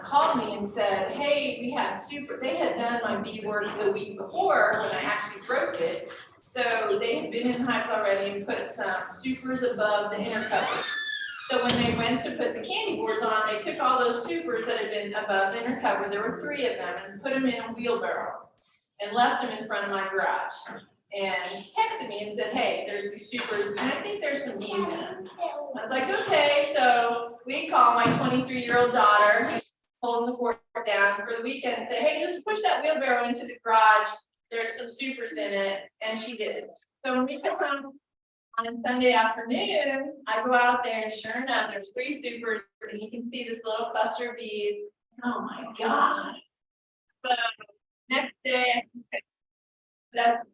called me and said, hey, we had they had done my B work the week before when I actually broke it. So they had been in Heights already and put some supers above the inner covers. So when they went to put the candy boards on, they took all those supers that had been above the inner cover, there were 3 of them, and put them in a wheelbarrow and left them in front of my garage. And texted me and said, hey, there's these supers, and I think there's some bees in them. I was like, okay, so we call my 23-year-old daughter, who's holding the fort down for the weekend, and say, hey, just push that wheelbarrow into the garage. There's some supers in it, and she did. So when we come home on Sunday afternoon, I go out there, and sure enough, there's 3 supers, and you can see this little cluster of bees. Oh my God. So next day, that's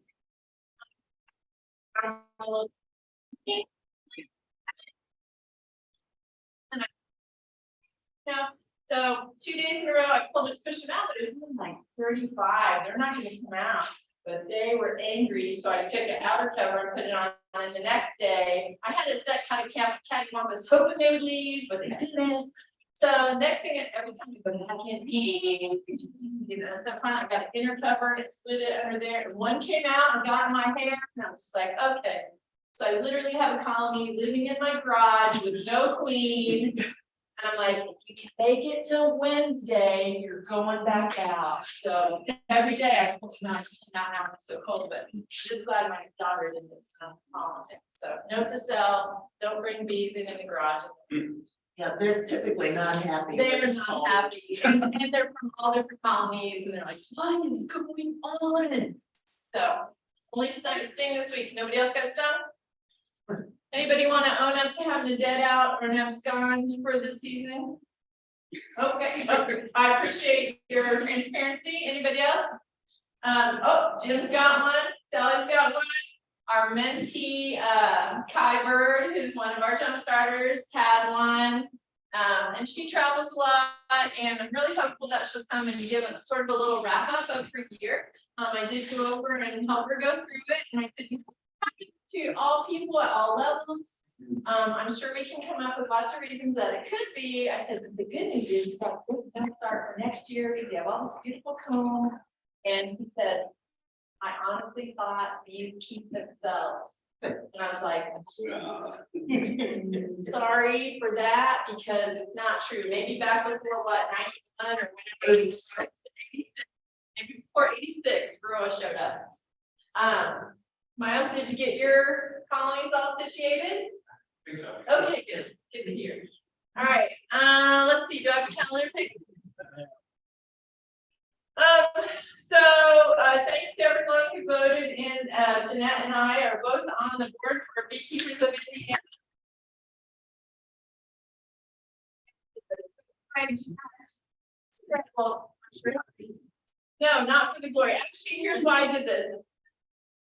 so 2 days in a row, I pulled it, pushed them out, but it was something like 35. They're not going to come out, but they were angry. So I took an outer cover and put it on. And the next day, I had it set kind of cattywampus, hoping they would leave, but they didn't. So next thing, every time you go back in, you know, so finally I got an inner cover and slid it under there. And one came out and got in my hair, and I was just like, okay. So I literally have a colony living in my garage with no queen. And I'm like, if you can make it till Wednesday, you're going back out. So every day I pull them out, it's so cold, but I'm just glad my daughter didn't pollen it. So note to self, don't bring bees in the garage. Yeah, they're typically not happy. They're not happy, and they're from all different colonies, and they're like, what is going on? So only sting this week. Nobody else got stung? Anybody want to own up to having a dead out or an abscond for this season? Okay, I appreciate your transparency. Anybody else? Oh, Jim's got one. Sally's got one. Our mentee, Kai Bird, who's one of our jump starters, had one. And she travels a lot, and I'm really hopeful that she'll come and give a sort of a little wrap up of her year. I did go over and help her go through it, and I said, to all people at all levels. I'm sure we can come up with lots of reasons that it could be. I said, but the good news is that we're going to start for next year because they have all this beautiful comb. And he said, I honestly thought you'd keep themselves. And I was like, sorry for that, because it's not true. Maybe back before what, 91 or whatever, 86, maybe before 86, Varroa showed up. Miles, did you get your colonies all situated? I think so. Okay, good. Good to hear. All right. Let's see. Do I have a calendar pick? Thanks to everyone who voted, and Jeanette and I are both on the board for Beekeepers of Indiana. No, not for the glory. Actually, here's why I did this.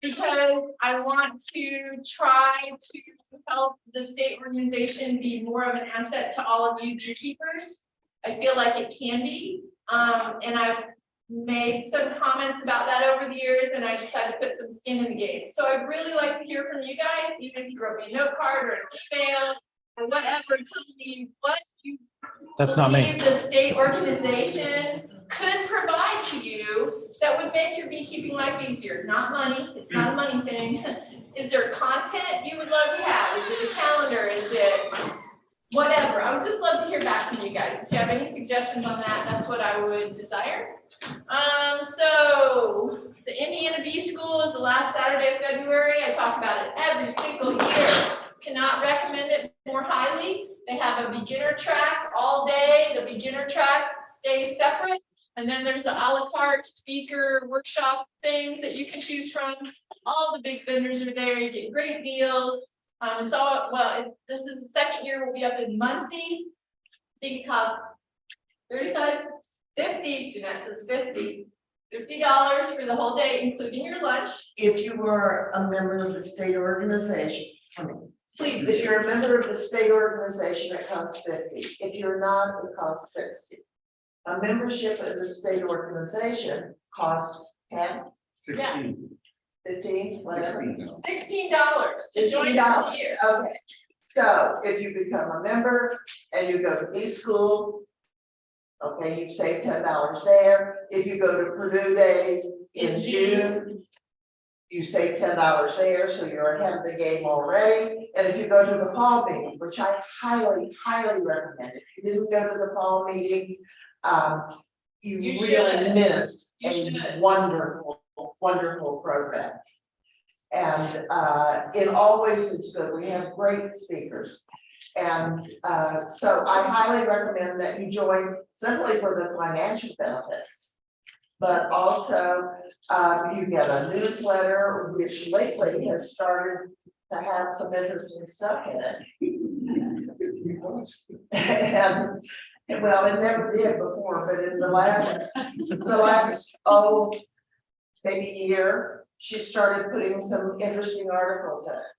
Because I want to try to help the state organization be more of an asset to all of you beekeepers. I feel like it can be. And I've made some comments about that over the years, and I just had to put some skin in the game. So I'd really like to hear from you guys, even if you wrote me a note card or an email or whatever, telling me what you believe the state organization could provide to you that would make your beekeeping life easier. Not money, it's not a money thing. Is there content you would love to have? Is it a calendar? Is it whatever? I would just love to hear back from you guys. If you have any suggestions on that, that's what I would desire. So the Indiana Bee School is the last Saturday of February. I talk about it every single year. Cannot recommend it more highly. They have a beginner track all day. The beginner track stays separate. And then there's the a la carte speaker workshop things that you can choose from. All the big vendors are there. You get great deals. It's all, well, this is the second year we'll be up in Muncie. I think it costs $35, $50, Jeanette says $50 for the whole day, including your lunch. If you were a member of the state organization, Please, if you're a member of the state organization, it costs $50. If you're not, it costs $60. A membership in the state organization costs 10, 16. 15, whatever. $16 to join for the year. Okay. So if you become a member and you go to bee school, Okay, you save $10 there. If you go to Purdue Days in June, you save $10 there, so you're ahead of the game already. And if you go to the fall meeting, which I highly, highly recommend, if you didn't go to the fall meeting, you You really should. missed You a should. wonderful, wonderful program. And it always is good. We have great speakers. And so I highly recommend that you join simply for the financial benefits. But also, you get a newsletter, which lately has started to have some interesting stuff in it. And, well, it never did before, but in the last, maybe year, she started putting some interesting articles in it.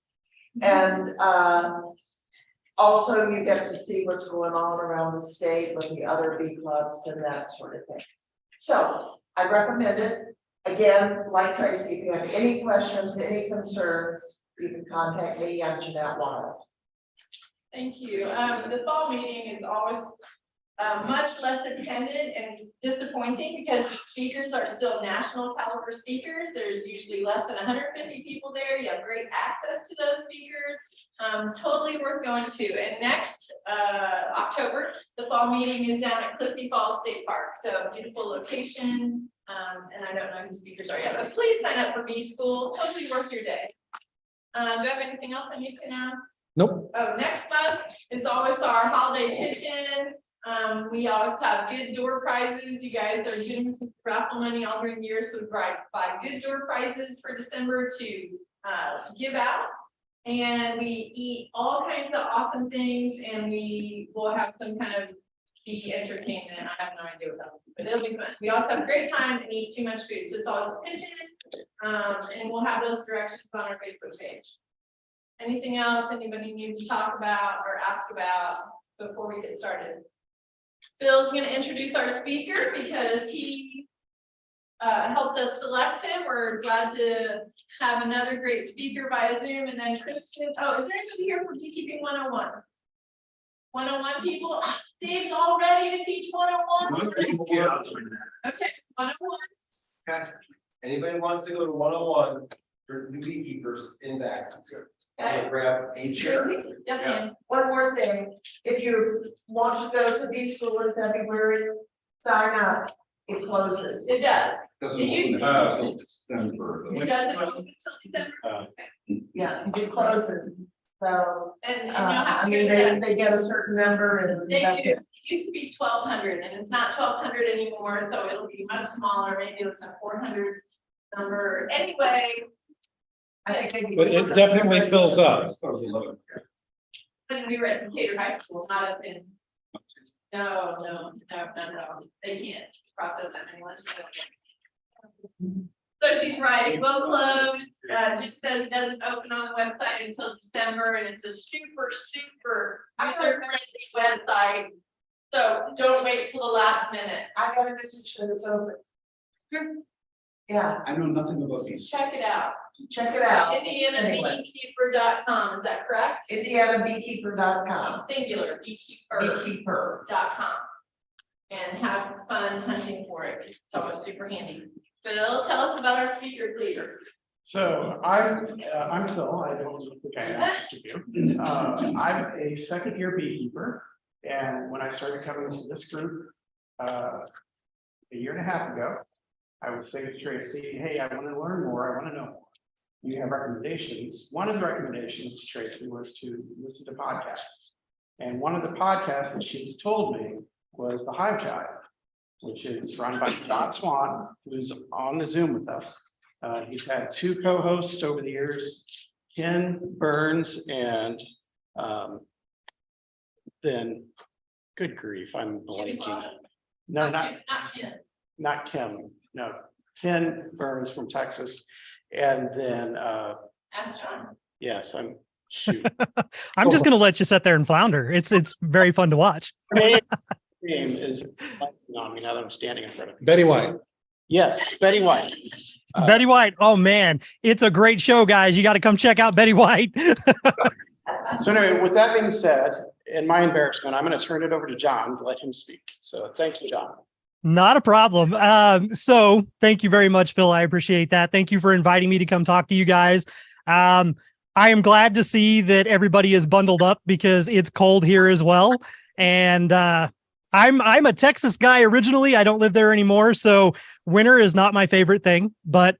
And also you get to see what's going on around the state with the other bee clubs and that sort of thing. So I recommend it. Again, like Tracy, if you have any questions, any concerns, you can contact me on Jeanette Wiles. Thank you. The fall meeting is always much less attended, and it's disappointing because the speakers are still national caliber speakers. There's usually less than 150 people there. You have great access to those speakers. Totally worth going to. And next October, the fall meeting is down at Clifty Falls State Park. So beautiful location. And I don't know who the speakers are yet, but please sign up for B School. Totally worth your day. Do I have anything else I need to announce? Nope. Oh, next month is always our holiday pitch-in. We always have good door prizes. You guys are getting some raffle money all during the year, so buy good door prizes for December to give out. And we eat all kinds of awesome things, and we will have some kind of bee entertainment. I have no idea what that will be, but it'll be fun. We also have a great time and eat too much food, so it's always a pitch-in. And we'll have those directions on our Facebook page. Anything else anybody needs to talk about or ask about before we get started? Bill's going to introduce our speaker because he helped us select him. We're glad to have another great speaker via Zoom. And then Kristen, oh, is there anybody here for Beekeeping 101? 101 people? Dave's all ready to teach 101. Okay, 101. Okay. Anybody wants to go to 101 for new beekeepers in back? I'm gonna grab a chair. Yes, ma'am. One more thing, if you want to go to B School in February, sign up. It closes. It does. Doesn't It used open to- until December. It doesn't open until December. Yeah, it closes. So, And you know how I to mean, get that. they get a certain number and They that's do. it. It used to be 1,200 and it's not 1,200 anymore, so it'll be much smaller, maybe it's a 400 number. Anyway, I think they- But it definitely fills up. when we were at Decatur High School, not up in. No, they can't process that many lunches. So she's right, it will close. Jim says it doesn't open on the website until December, and it's a super user-friendly website. So don't wait till the last minute. I got a message that it's open. Yeah, I know nothing about these. Check it out. check it out. Anyway. IndianaBeekeeper.com, is that correct? IndianaBeekeeper.com. Singular, beekeeper.com. Beekeeper. And have fun hunting for it. It's always super handy. Phil, tell us about our speaker leader. So I'm Phil. I don't think I asked you. I'm a second year beekeeper. And when I started coming to this group a year and a half ago, I would say to Tracy, hey, I want to learn more. I want to know more. You have recommendations. One of the recommendations to Tracy was to listen to podcasts. And one of the podcasts that she told me was the Hive Jive, which is run by John Swan, who's on the Zoom with us. He's had two co-hosts over the years, Ken Burns and then, good grief, I'm blanking. No, not Kim, no, Ken Burns from Texas. And then, Ask John. yes, I'm shoot. I'm just going to let you sit there and flounder. It's very fun to watch. Name is on me now that I'm standing in front of. Betty White. Yes, Betty White. Betty White. Oh man, it's a great show, guys. You got to come check out Betty White. So anyway, with that being said, in my embarrassment, I'm going to turn it over to John to let him speak. So thank you, John. Not a problem. So thank you very much, Phil. I appreciate that. Thank you for inviting me to come talk to you guys. I am glad to see that everybody is bundled up because it's cold here as well. And I'm a Texas guy originally. I don't live there anymore. So winter is not my favorite thing, but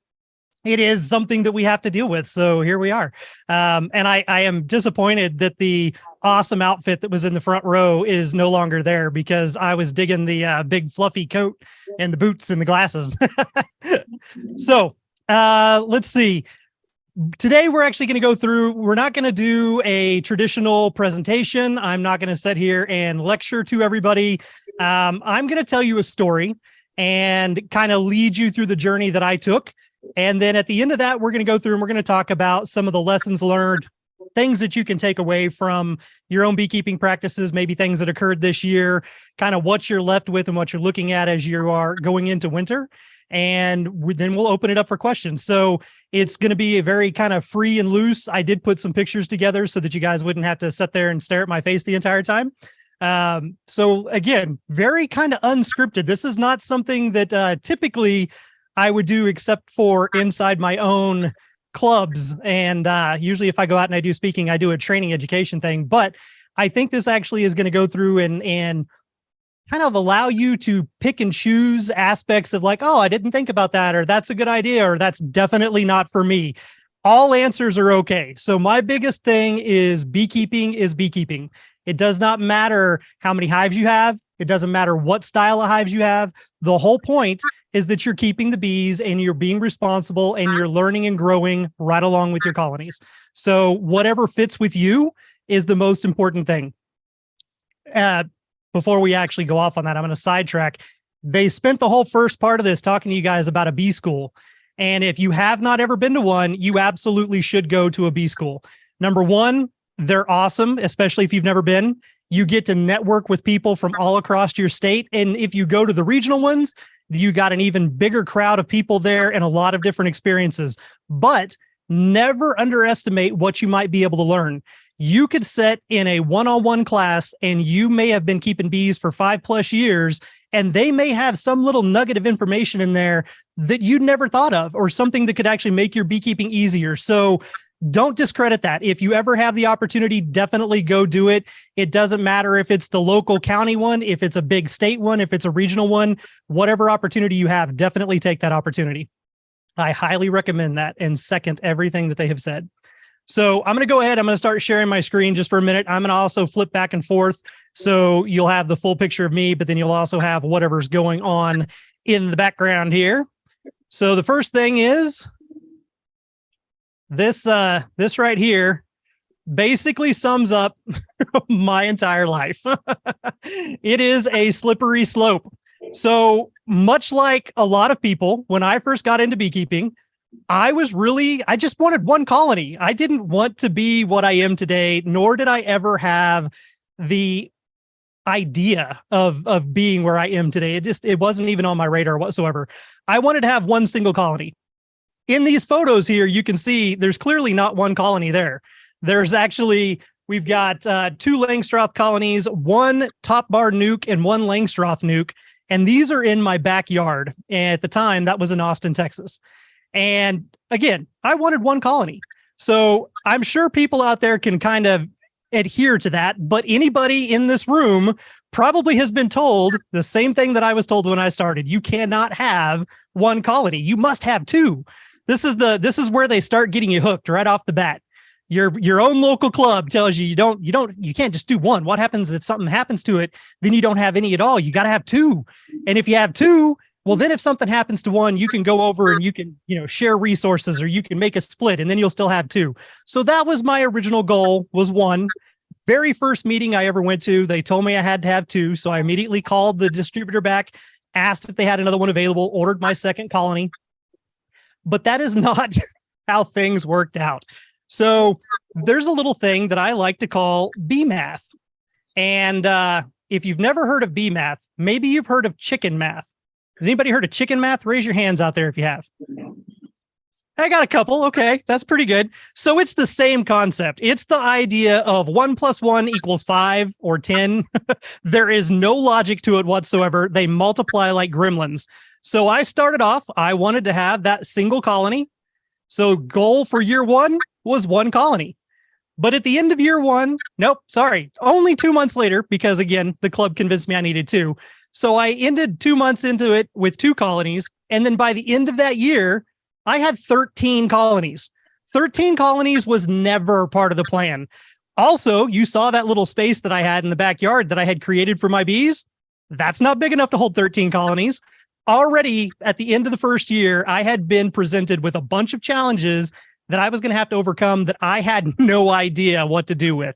it is something that we have to deal with. So here we are. And I am disappointed that the awesome outfit that was in the front row is no longer there because I was digging the big fluffy coat and the boots and the glasses. So let's see. Today, we're actually going to go through, we're not going to do a traditional presentation. I'm not going to sit here and lecture to everybody. I'm going to tell you a story and kind of lead you through the journey that I took. And then at the end of that, we're going to go through and we're going to talk about some of the lessons learned, things that you can take away from your own beekeeping practices, maybe things that occurred this year, kind of what you're left with and what you're looking at as you are going into winter. And then we'll open it up for questions. So it's going to be a very kind of free and loose. I did put some pictures together so that you guys wouldn't have to sit there and stare at my face the entire time. So again, very kind of unscripted. This is not something that typically I would do except for inside my own clubs. And usually if I go out and I do speaking, I do a training education thing. But I think this actually is going to go through and kind of allow you to pick and choose aspects of like, oh, I didn't think about that, or that's a good idea, or that's definitely not for me. All answers are okay. So my biggest thing is beekeeping is beekeeping. It does not matter how many hives you have. It doesn't matter what style of hives you have. The whole point is that you're keeping the bees and you're being responsible and you're learning and growing right along with your colonies. So whatever fits with you is the most important thing. Before we actually go off on that, I'm going to sidetrack. They spent the whole first part of this talking to you guys about a bee school. And if you have not ever been to one, you absolutely should go to a bee school. Number one, they're awesome, especially if you've never been. You get to network with people from all across your state. And if you go to the regional ones, you got an even bigger crowd of people there and a lot of different experiences. But never underestimate what you might be able to learn. You could sit in a one-on-one class and you may have been keeping bees for 5+ years, and they may have some little nugget of information in there that you'd never thought of, or something that could actually make your beekeeping easier. So don't discredit that. If you ever have the opportunity, definitely go do it. It doesn't matter if it's the local county one, if it's a big state one, if it's a regional one, whatever opportunity you have, definitely take that opportunity. I highly recommend that and second everything that they have said. So I'm going to go ahead. I'm going to start sharing my screen just for a minute. I'm going to also flip back and forth. So you'll have the full picture of me, but then you'll also have whatever's going on in the background here. So the first thing is this right here basically sums up my entire life. It is a slippery slope. So much like a lot of people, when I first got into beekeeping, I just wanted one colony. I didn't want to be what I am today, nor did I ever have the idea of being where I am today. It wasn't even on my radar whatsoever. I wanted to have one single colony. In these photos here, you can see there's clearly not one colony there. There's actually, we've got 2 Langstroth colonies, 1 top bar nuke and 1 Langstroth nuke. And these are in my backyard. And at the time, that was in Austin, Texas. And again, I wanted one colony. So I'm sure people out there can kind of adhere to that, but anybody in this room probably has been told the same thing that I was told when I started. You cannot have one colony. You must have 2. This is where they start getting you hooked right off the bat. Your own local club tells you you can't just do one. What happens if something happens to it? Then you don't have any at all. You got to have 2. And if you have 2, well, then if something happens to one, you can go over and you can, share resources, or you can make a split, and then you'll still have 2. So that was my original goal, was 1. Very first meeting I ever went to, they told me I had to have 2. So I immediately called the distributor back, asked if they had another one available, ordered my second colony. But that is not how things worked out. So there's a little thing that I like to call bee math. And if you've never heard of bee math, maybe you've heard of chicken math. Has anybody heard of chicken math? Raise your hands out there if you have. I got a couple. Okay, that's pretty good. So it's the same concept. It's the idea of 1 + 1 = 5 or 10. There is no logic to it whatsoever. They multiply like gremlins. So I started off, I wanted to have that single colony. So goal for year 1 was 1 colony. But at the end of year 1, nope, sorry, only 2 months later, because again, the club convinced me I needed 2. So I ended 2 months into it with 2 colonies. And then by the end of that year, I had 13 colonies. 13 colonies was never part of the plan. Also, you saw that little space that I had in the backyard that I had created for my bees. That's not big enough to hold 13 colonies. Already at the end of the first year, I had been presented with a bunch of challenges that I was going to have to overcome that I had no idea what to do with.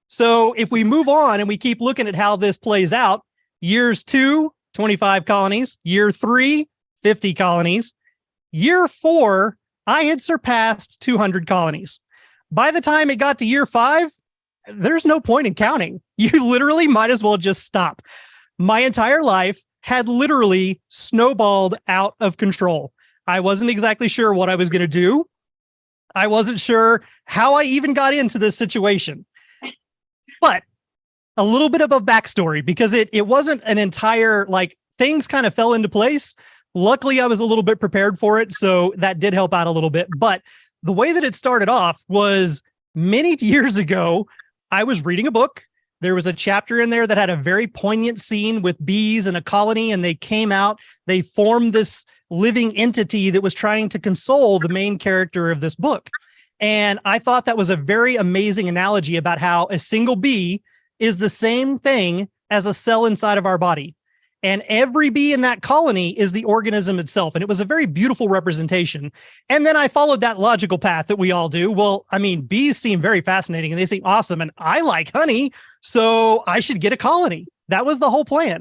So if we move on and we keep looking at how this plays out, years 2, 25 colonies, year 3, 50 colonies, year 4, I had surpassed 200 colonies. By the time it got to year 5, there's no point in counting. You literally might as well just stop. My entire life had literally snowballed out of control. I wasn't exactly sure what I was going to do. I wasn't sure how I even got into this situation. But a little bit of a backstory, because it wasn't an entire, like, things kind of fell into place. Luckily, I was a little bit prepared for it, so that did help out a little bit. But the way that it started off was many years ago, I was reading a book. There was a chapter in there that had a very poignant scene with bees in a colony, and they came out, they formed this living entity that was trying to console the main character of this book. And I thought that was a very amazing analogy about how a single bee is the same thing as a cell inside of our body. And every bee in that colony is the organism itself. And it was a very beautiful representation. And then I followed that logical path that we all do. Well, I mean, bees seem very fascinating and they seem awesome. And I like honey, so I should get a colony. That was the whole plan.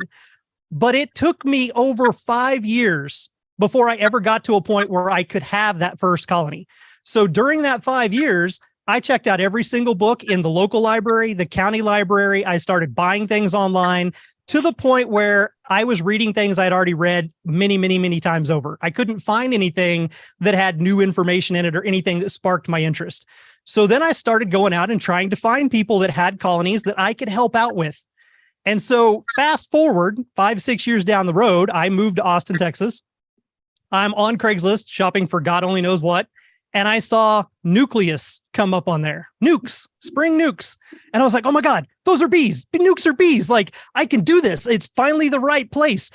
But it took me over 5 years before I ever got to a point where I could have that first colony. So during that 5 years, I checked out every single book in the local library, the county library. I started buying things online to the point where I was reading things I'd already read many, many, many times over. I couldn't find anything that had new information in it or anything that sparked my interest. So then I started going out and trying to find people that had colonies that I could help out with. And so fast forward 5-6 years down the road, I moved to Austin, Texas. I'm on Craigslist shopping for God only knows what. And I saw nucleus come up on there. Nukes, spring nukes. And I was like, oh my God, those are bees. Nukes are bees. Like, I can do this. It's finally the right place.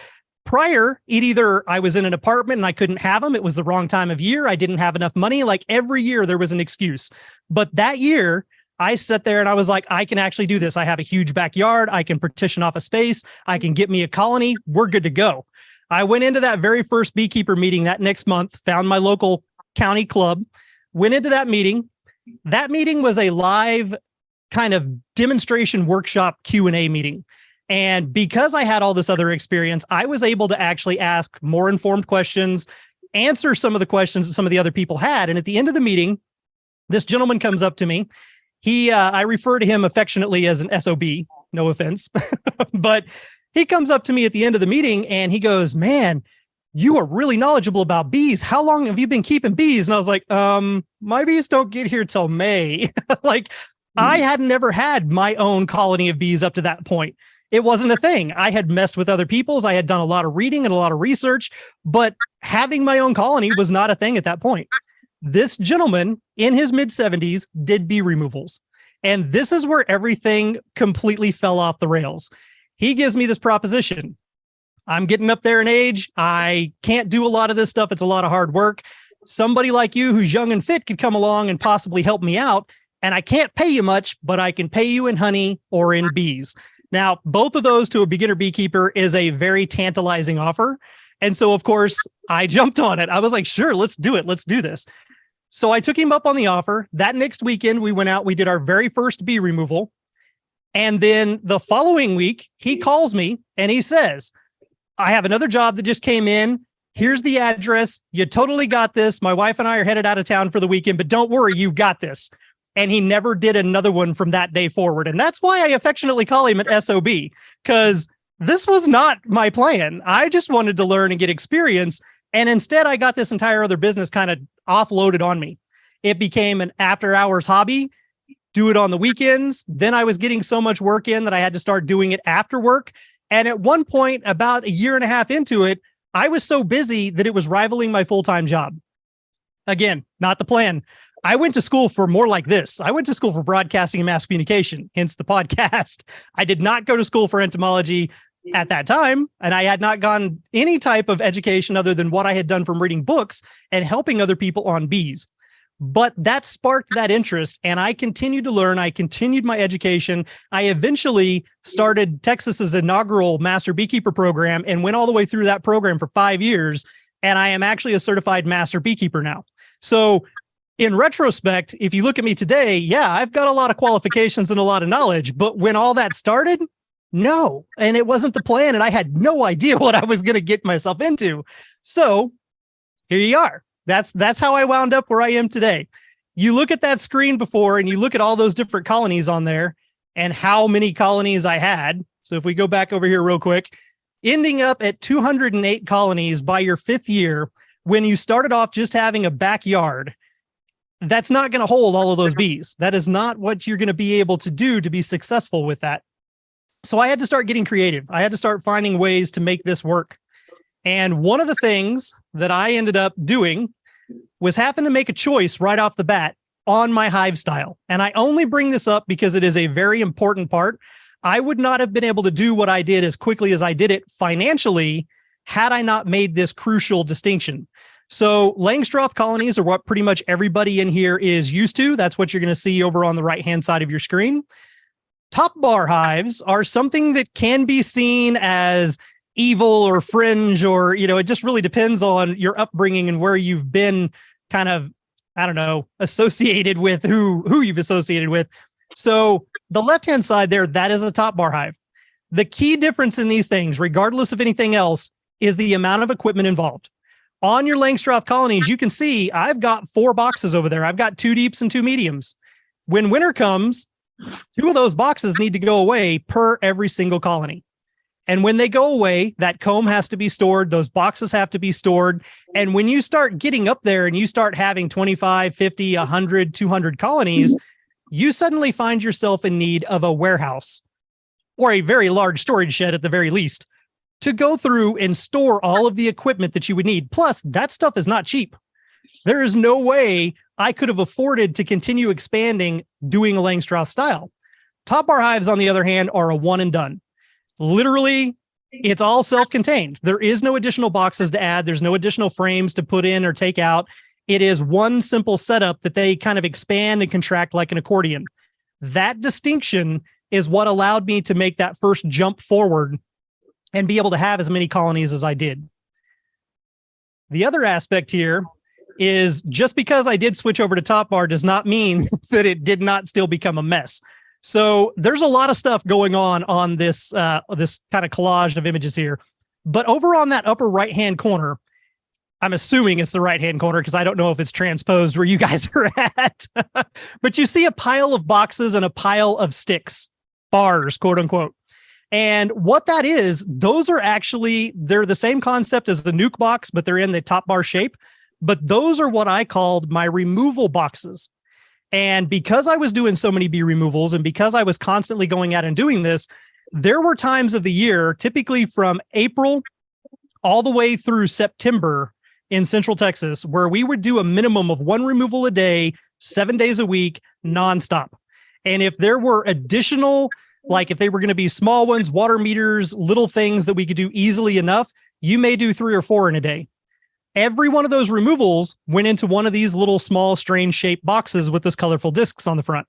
Prior, either I was in an apartment and I couldn't have them. It was the wrong time of year. I didn't have enough money. Like every year there was an excuse. But that year I sat there and I was like, I can actually do this. I have a huge backyard. I can partition off a space. I can get me a colony. We're good to go. I went into that very first beekeeper meeting that next month, found my local county club, went into that meeting. That meeting was a live kind of demonstration workshop Q&A meeting. And because I had all this other experience, I was able to actually ask more informed questions, answer some of the questions that some of the other people had. And at the end of the meeting, this gentleman comes up to me. I refer to him affectionately as an SOB, no offense, but he comes up to me at the end of the meeting and he goes, man, you are really knowledgeable about bees. How long have you been keeping bees? And I was like, my bees don't get here till May. Like, I had never had my own colony of bees up to that point. It wasn't a thing. I had messed with other people's. I had done a lot of reading and a lot of research, but having my own colony was not a thing at that point. This gentleman in his mid-70s did bee removals. And this is where everything completely fell off the rails. He gives me this proposition. I'm getting up there in age. I can't do a lot of this stuff. It's a lot of hard work. Somebody like you who's young and fit could come along and possibly help me out. And I can't pay you much, but I can pay you in honey or in bees. Now, both of those to a beginner beekeeper is a very tantalizing offer. And so, of course, I jumped on it. I was like, sure, let's do it. Let's do this. So I took him up on the offer. That next weekend, we went out, we did our very first bee removal. And then the following week, he calls me and he says, I have another job that just came in. Here's the address. You totally got this. My wife and I are headed out of town for the weekend, but don't worry, you got this. And he never did another one from that day forward. And that's why I affectionately call him an SOB, because this was not my plan. I just wanted to learn and get experience. And instead, I got this entire other business kind of offloaded on me. It became an after hours hobby, do it on the weekends. Then I was getting so much work in that I had to start doing it after work. And at one point, about a year and a half into it, I was so busy that it was rivaling my full-time job. Again, not the plan. I went to school for more like this. I went to school for broadcasting and mass communication, hence the podcast. I did not go to school for entomology at that time, and I had not gone any type of education other than what I had done from reading books and helping other people on bees. But that sparked that interest, and I continued to learn. I continued my education. I eventually started Texas's inaugural Master Beekeeper program and went all the way through that program for 5 years, and I am actually a certified Master Beekeeper now. So in retrospect, if you look at me today, yeah, I've got a lot of qualifications and a lot of knowledge, but when all that started, no, and it wasn't the plan, and I had no idea what I was going to get myself into. So here you are. That's how I wound up where I am today. You look at that screen before and you look at all those different colonies on there and how many colonies I had. So if we go back over here real quick, ending up at 208 colonies by your 5th year, when you started off just having a backyard, that's not going to hold all of those bees. That is not what you're going to be able to do to be successful with that. So I had to start getting creative. I had to start finding ways to make this work. And one of the things that I ended up doing was having to make a choice right off the bat on my hive style. And I only bring this up because it is a very important part. I would not have been able to do what I did as quickly as I did it financially had I not made this crucial distinction. So Langstroth colonies are what pretty much everybody in here is used to. That's what you're going to see over on the right-hand side of your screen. Top bar hives are something that can be seen as evil or fringe, or, it just really depends on your upbringing and where you've been kind of, I don't know, associated with who you've associated with. So the left-hand side there, that is a top bar hive. The key difference in these things, regardless of anything else, is the amount of equipment involved. On your Langstroth colonies, you can see I've got 4 boxes over there. I've got 2 deeps and 2 mediums. When winter comes, 2 of those boxes need to go away per every single colony. And when they go away, that comb has to be stored. Those boxes have to be stored. And when you start getting up there and you start having 25, 50, 100, 200 colonies, you suddenly find yourself in need of a warehouse or a very large storage shed at the very least to go through and store all of the equipment that you would need. Plus, that stuff is not cheap. There is no way I could have afforded to continue expanding doing a Langstroth style. Top bar hives, on the other hand, are a one and done. Literally, it's all self-contained. There is no additional boxes to add. There's no additional frames to put in or take out. It is one simple setup that they kind of expand and contract like an accordion. That distinction is what allowed me to make that first jump forward and be able to have as many colonies as I did. The other aspect here is just because I did switch over to top bar does not mean that it did not still become a mess. So there's a lot of stuff going on this this kind of collage of images here. But over on that upper right-hand corner, I'm assuming it's the right-hand corner because I don't know if it's transposed where you guys are at. But you see a pile of boxes and a pile of sticks, bars, quote unquote. And what that is, those are actually, they're the same concept as the nuke box, but they're in the top bar shape. But those are what I called my removal boxes. And because I was doing so many bee removals and because I was constantly going out and doing this, there were times of the year, typically from April all the way through September in Central Texas, where we would do a minimum of 1 removal a day, 7 days a week, nonstop. And if there were additional, like if they were going to be small ones, water meters, little things that we could do easily enough, you may do 3 or 4 in a day. Every one of those removals went into one of these little small strange shaped boxes with those colorful discs on the front.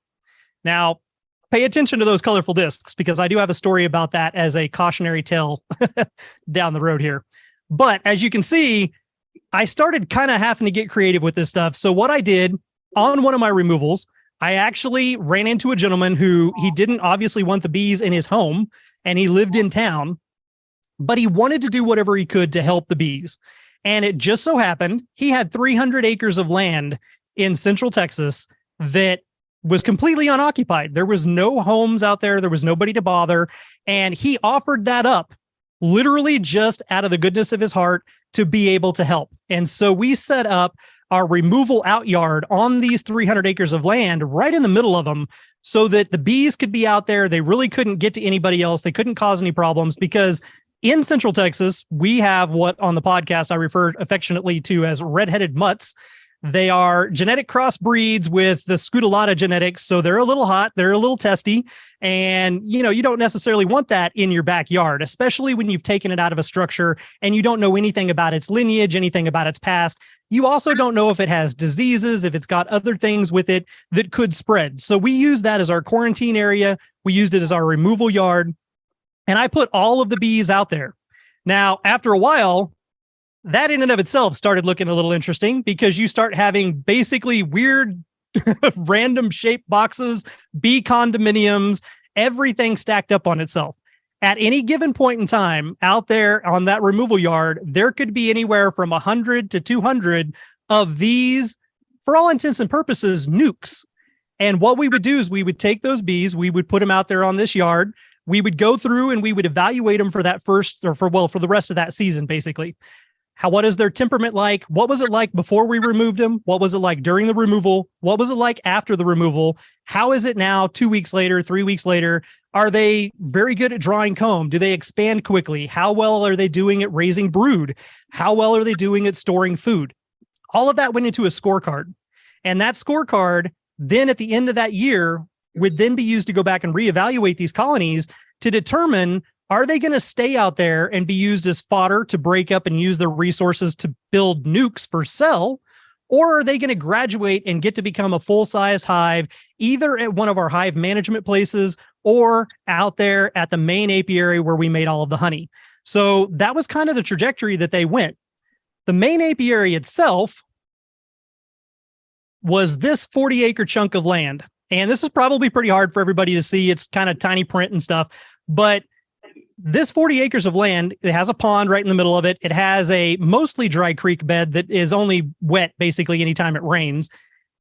Now, pay attention to those colorful discs because I do have a story about that as a cautionary tale down the road here. But as you can see, I started kind of having to get creative with this stuff. So what I did on one of my removals, I actually ran into a gentleman who he didn't obviously want the bees in his home and he lived in town, but he wanted to do whatever he could to help the bees. And it just so happened he had 300 acres of land in Central Texas that was completely unoccupied. There was no homes out there. There was nobody to bother. And he offered that up literally just out of the goodness of his heart to be able to help. And so we set up our removal out yard on these 300 acres of land right in the middle of them so that the bees could be out there. They really couldn't get to anybody else. They couldn't cause any problems because in Central Texas, we have what on the podcast I refer affectionately to as red-headed mutts. They are genetic crossbreeds with the Scutellata genetics. So they're a little hot, they're a little testy. And, you know, you don't necessarily want that in your backyard, especially when you've taken it out of a structure and you don't know anything about its lineage, anything about its past. You also don't know if it has diseases, if it's got other things with it that could spread. So we use that as our quarantine area. We used it as our removal yard. And I put all of the bees out there. Now, after a while, that in and of itself started looking a little interesting because you start having basically weird random shaped boxes, bee condominiums, everything stacked up on itself. At any given point in time out there on that removal yard, there could be anywhere from 100 to 200 of these, for all intents and purposes, nukes. And what we would do is we would take those bees, we would put them out there on this yard. We would go through and we would evaluate them for that first or for the rest of that season, basically. What is their temperament like? What was it like before we removed them? What was it like during the removal? What was it like after the removal? How is it now 2 weeks later, 3 weeks later? Are they very good at drawing comb? Do they expand quickly? How well are they doing at raising brood? How well are they doing at storing food? All of that went into a scorecard. And that scorecard, then at the end of that year, would then be used to go back and reevaluate these colonies to determine, are they going to stay out there and be used as fodder to break up and use their resources to build nukes for sell? Or are they going to graduate and get to become a full-sized hive, either at one of our hive management places or out there at the main apiary where we made all of the honey? So that was kind of the trajectory that they went. The main apiary itself was this 40-acre chunk of land. And this is probably pretty hard for everybody to see. It's kind of tiny print and stuff, but this 40 acres of land, it has a pond right in the middle of it. It has a mostly dry creek bed that is only wet basically anytime it rains.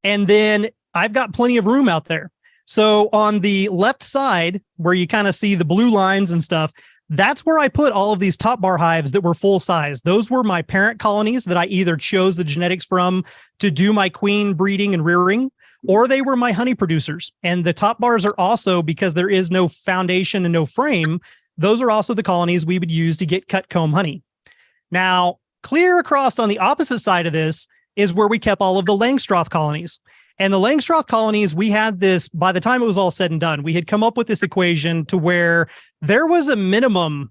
And then I've got plenty of room out there. So on the left side where you kind of see the blue lines and stuff, that's where I put all of these top bar hives that were full size. Those were my parent colonies that I either chose the genetics from to do my queen breeding and rearing, or they were my honey producers. And the top bars are also, because there is no foundation and no frame, those are also the colonies we would use to get cut comb honey. Now, clear across on the opposite side of this is where we kept all of the Langstroth colonies. And the Langstroth colonies, we had this, by the time it was all said and done, we had come up with this equation to where there was a minimum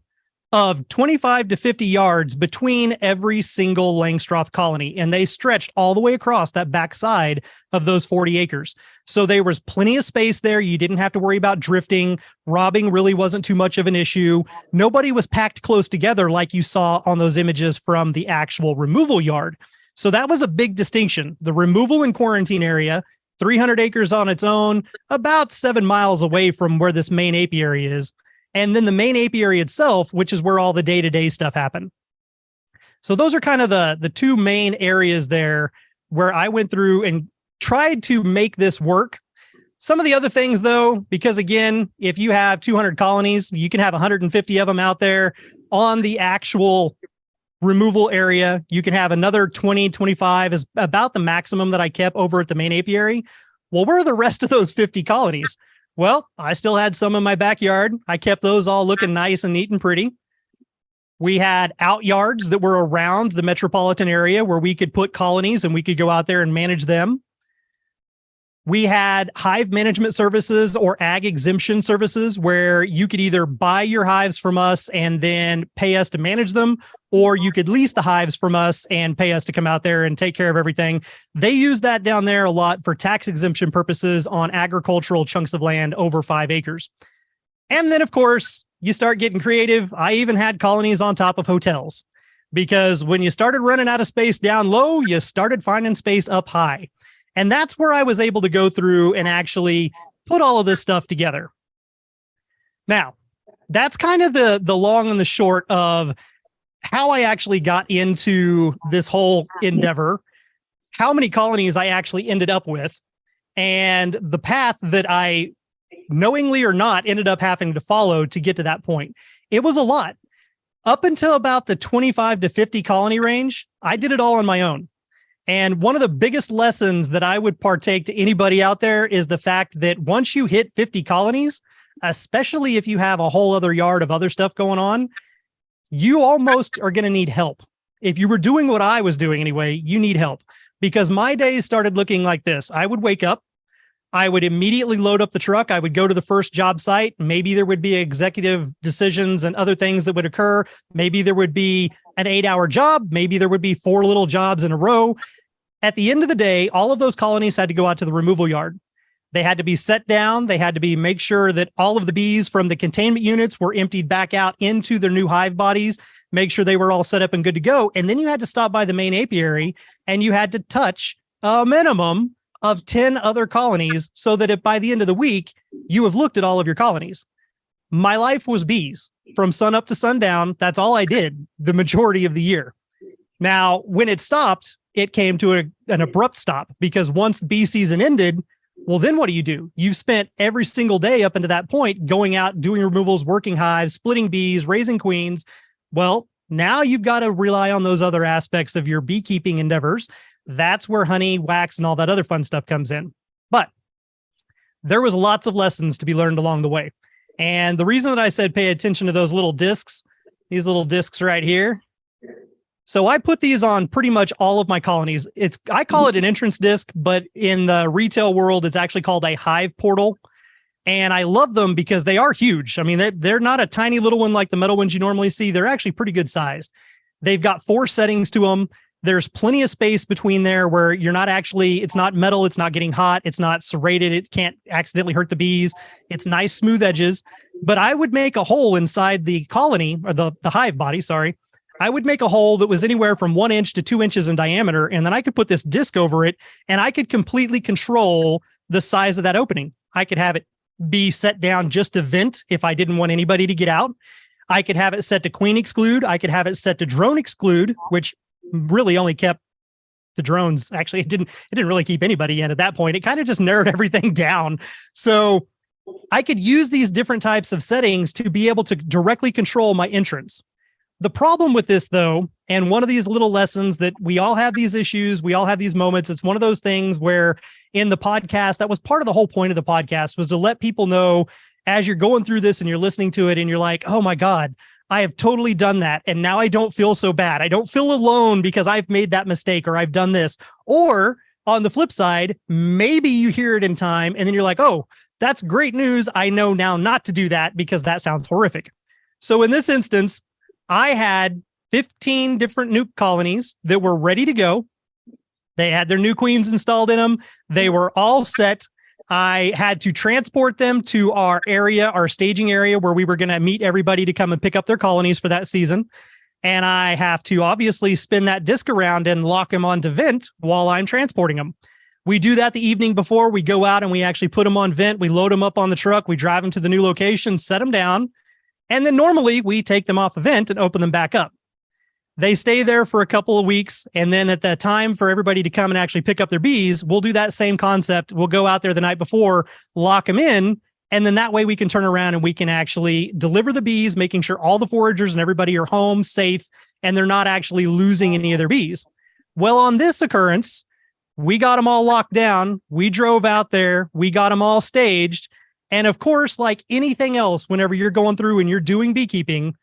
of 25 to 50 yards between every single Langstroth colony. And they stretched all the way across that back side of those 40 acres. So there was plenty of space there. You didn't have to worry about drifting. Robbing really wasn't too much of an issue. Nobody was packed close together like you saw on those images from the actual removal yard. So that was a big distinction. The removal and quarantine area, 300 acres on its own, about 7 miles away from where this main apiary is. And then the main apiary itself, which is where all the day-to-day stuff happened. So those are kind of the two main areas there where I went through and tried to make this work. Some of the other things, though, because again, if you have 200 colonies, you can have 150 of them out there on the actual removal area. You can have another 20, 25 is about the maximum that I kept over at the main apiary. Well, where are the rest of those 50 colonies? Well, I still had some in my backyard. I kept those all looking nice and neat and pretty. We had out yards that were around the metropolitan area where we could put colonies and we could go out there and manage them. We had hive management services or ag exemption services where you could either buy your hives from us and then pay us to manage them, or you could lease the hives from us and pay us to come out there and take care of everything. They use that down there a lot for tax exemption purposes on agricultural chunks of land over 5 acres. And then, of course, you start getting creative. I even had colonies on top of hotels because when you started running out of space down low, you started finding space up high. And that's where I was able to go through and actually put all of this stuff together. Now, that's kind of the long and the short of how I actually got into this whole endeavor, how many colonies I actually ended up with, and the path that I, knowingly or not, ended up having to follow to get to that point. It was a lot. Up until about the 25 to 50 colony range, I did it all on my own. And one of the biggest lessons that I would partake to anybody out there is the fact that once you hit 50 colonies, especially if you have a whole other yard of other stuff going on, you almost are going to need help. If you were doing what I was doing anyway, you need help, because my days started looking like this. I would wake up, I would immediately load up the truck. I would go to the first job site. Maybe there would be executive decisions and other things that would occur. Maybe there would be an 8-hour job. Maybe there would be 4 little jobs in a row. At the end of the day, all of those colonies had to go out to the removal yard. They had to be set down. They had to be make sure that all of the bees from the containment units were emptied back out into their new hive bodies, make sure they were all set up and good to go. And then you had to stop by the main apiary and you had to touch a minimum of 10 other colonies so that if by the end of the week, you have looked at all of your colonies. My life was bees from sun up to sundown. That's all I did the majority of the year. Now, when it stopped, it came to an abrupt stop, because once the bee season ended, well, then what do? You've spent every single day up until that point going out, doing removals, working hives, splitting bees, raising queens. Well, now you've got to rely on those other aspects of your beekeeping endeavors. That's where honey, wax, and all that other fun stuff comes in. But there was lots of lessons to be learned along the way. And the reason that I said pay attention to those little discs, these little discs right here. So I put these on pretty much all of my colonies. I call it an entrance disc, but in the retail world, it's actually called a hive portal. And I love them because they are huge. I mean, they're not a tiny little one like the metal ones you normally see. They're actually pretty good sized. They've got 4 settings to them. There's plenty of space between there where you're not actually, it's not metal, it's not getting hot, it's not serrated, it can't accidentally hurt the bees. It's nice, smooth edges. But I would make a hole inside the colony, or the hive body, sorry. I would make a hole that was anywhere from 1 inch to 2 inches in diameter, and then I could put this disc over it, and I could completely control the size of that opening. I could have it be set down just to vent if I didn't want anybody to get out. I could have it set to queen exclude. I could have it set to drone exclude, which really only kept the drones. Actually, it didn't really keep anybody in at that point. It kind of just narrowed everything down. So I could use these different types of settings to be able to directly control my entrance. The problem with this, though, and one of these little lessons that we all have these issues, we all have these moments. It's one of those things where in the podcast, that was part of the whole point of the podcast, was to let people know as you're going through this and you're listening to it and you're like, oh my God, I have totally done that. And now I don't feel so bad. I don't feel alone because I've made that mistake or I've done this. Or on the flip side, maybe you hear it in time and then you're like, oh, that's great news. I know now not to do that because that sounds horrific. So in this instance, I had 15 different nuke colonies that were ready to go. They had their new queens installed in them. They were all set. I had to transport them to our area, our staging area, where we were going to meet everybody to come and pick up their colonies for that season. And I have to obviously spin that disc around and lock them onto vent while I'm transporting them. We do that the evening before. We go out and we actually put them on vent. We load them up on the truck. We drive them to the new location, set them down. And then normally we take them off a vent and open them back up. They stay there for a couple of weeks. And then at the time for everybody to come and actually pick up their bees, we'll do that same concept. We'll go out there the night before, lock them in. And then that way we can turn around and we can actually deliver the bees, making sure all the foragers and everybody are home safe and they're not actually losing any of their bees. Well, on this occurrence, we got them all locked down. We drove out there. We got them all staged. And of course, like anything else, whenever you're going through and you're doing beekeeping,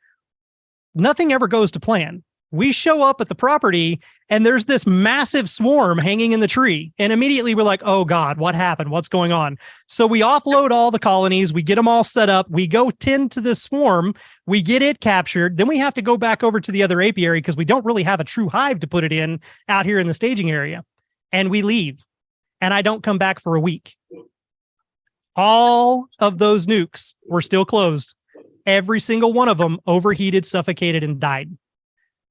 nothing ever goes to plan. We show up at the property and there's this massive swarm hanging in the tree. And immediately we're like, oh God, what happened? What's going on? So we offload all the colonies. We get them all set up. We go tend to this swarm. We get it captured. Then we have to go back over to the other apiary because we don't really have a true hive to put it in out here in the staging area. And we leave. And I don't come back for a week. All of those nukes were still closed. Every single one of them overheated, suffocated, and died.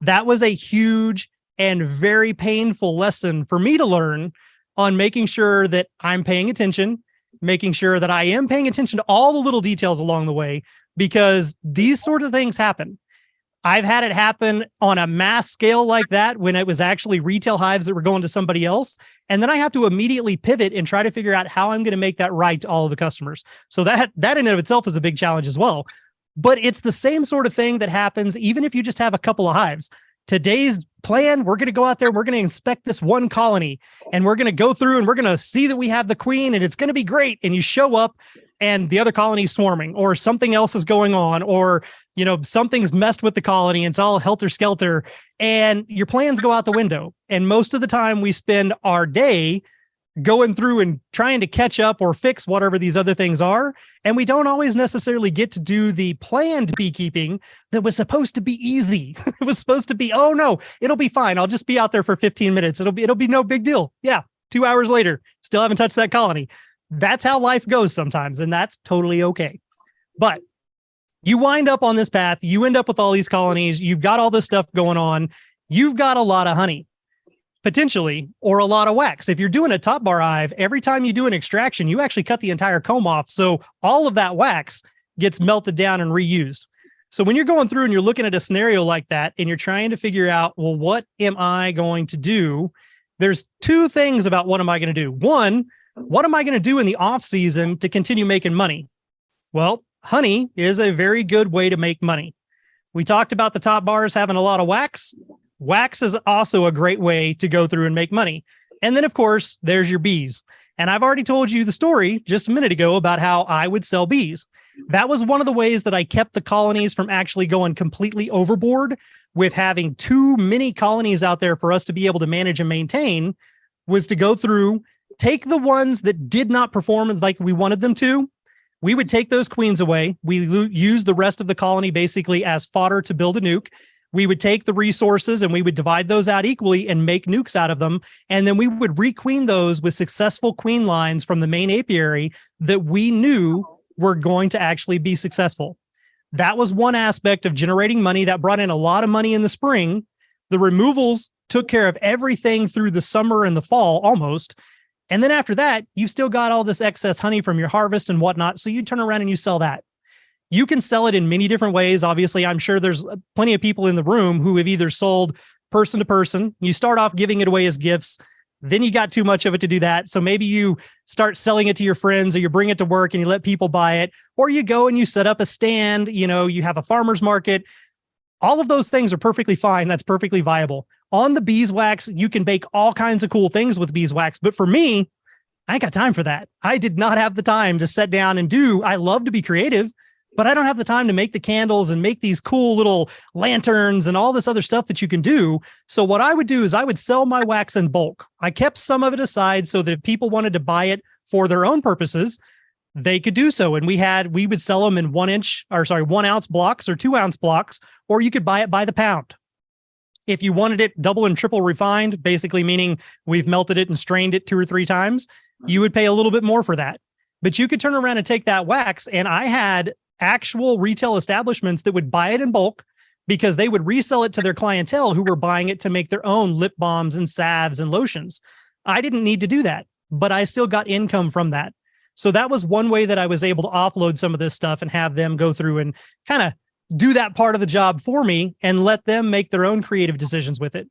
That was a huge and very painful lesson for me to learn on making sure that I'm paying attention, making sure that I am paying attention to all the little details along the way, because these sort of things happen. I've had it happen on a mass scale like that when it was actually retail hives that were going to somebody else. And then I have to immediately pivot and try to figure out how I'm going to make that right to all of the customers. So that in and of itself is a big challenge as well. But it's the same sort of thing that happens even if you just have a couple of hives. Today's plan, we're going to go out there, we're going to inspect this one colony, and we're going to go through and we're going to see that we have the queen and it's going to be great. And you show up and the other colony is swarming, or something else is going on, or, something's messed with the colony and it's all helter skelter, and your plans go out the window. And most of the time we spend our day going through and trying to catch up or fix whatever these other things are. And we don't always necessarily get to do the planned beekeeping that was supposed to be easy. It was supposed to be, oh no, it'll be fine. I'll just be out there for 15 minutes. It'll be no big deal. Yeah. 2 hours later, still haven't touched that colony. That's how life goes sometimes. And that's totally okay. But you wind up on this path, you end up with all these colonies, you've got all this stuff going on, you've got a lot of honey, potentially, or a lot of wax. If you're doing a top bar hive, every time you do an extraction, you actually cut the entire comb off. So all of that wax gets melted down and reused. So when you're going through and you're looking at a scenario like that, and you're trying to figure out, well, what am I going to do? There's two things about what am I going to do? One, what am I going to do in the off season to continue making money? Well, honey is a very good way to make money. We talked about the top bars having a lot of wax. Wax is also a great way to go through and make money. And then, of course, there's your bees. And I've already told you the story just a minute ago about how I would sell bees. That was one of the ways that I kept the colonies from actually going completely overboard with having too many colonies out there for us to be able to manage and maintain, was to go through, take the ones that did not perform like we wanted them to. We would take those queens away. We use the rest of the colony basically as fodder to build a nuke. We would take the resources and we would divide those out equally and make nukes out of them. And then we would requeen those with successful queen lines from the main apiary that we knew were going to actually be successful. That was one aspect of generating money that brought in a lot of money in the spring. The removals took care of everything through the summer and the fall almost. And then after that, you've still got all this excess honey from your harvest and whatnot. So you turn around and you sell that. You can sell it in many different ways. Obviously, I'm sure there's plenty of people in the room who have either sold person to person. You start off giving it away as gifts. Then you got too much of it to do that. So maybe you start selling it to your friends, or you bring it to work and you let people buy it, or you go and you set up a stand, you have a farmer's market. All of those things are perfectly fine. That's perfectly viable. On the beeswax, you can bake all kinds of cool things with beeswax. But for me, I ain't got time for that. I did not have the time to sit down and I love to be creative, but I don't have the time to make the candles and make these cool little lanterns and all this other stuff that you can do. So what I would do is I would sell my wax in bulk. I kept some of it aside so that if people wanted to buy it for their own purposes, they could do so. And we would sell them in 1 ounce blocks or 2 ounce blocks, or you could buy it by the pound. If you wanted it double and triple refined, basically meaning we've melted it and strained it 2 or 3 times, you would pay a little bit more for that. But you could turn around and take that wax, and I had actual retail establishments that would buy it in bulk because they would resell it to their clientele who were buying it to make their own lip balms and salves and lotions. I didn't need to do that, but I still got income from that. So that was one way that I was able to offload some of this stuff and have them go through and kind of do that part of the job for me and let them make their own creative decisions with it.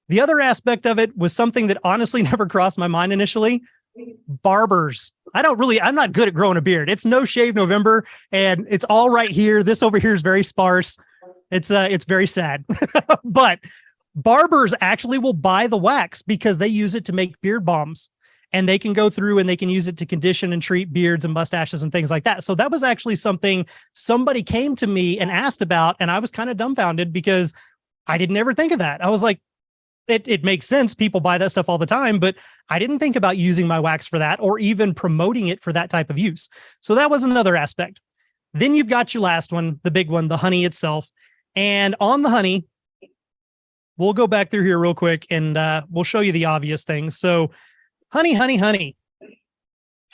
The other aspect of it was something that honestly never crossed my mind initially. Barbers. I'm not good at growing a beard. It's no shave November and it's all right here. This over here is very sparse. It's very sad, but barbers actually will buy the wax because they use it to make beard balms, and they can go through and they can use it to condition and treat beards and mustaches and things like that. So that was actually something somebody came to me and asked about, and I was kind of dumbfounded because I didn't ever think of that. I was like, it makes sense. People buy that stuff all the time, but I didn't think about using my wax for that or even promoting it for that type of use. So that was another aspect. Then you've got your last one, the big one, the honey itself. And on the honey, we'll go back through here real quick and we'll show you the obvious things. So honey.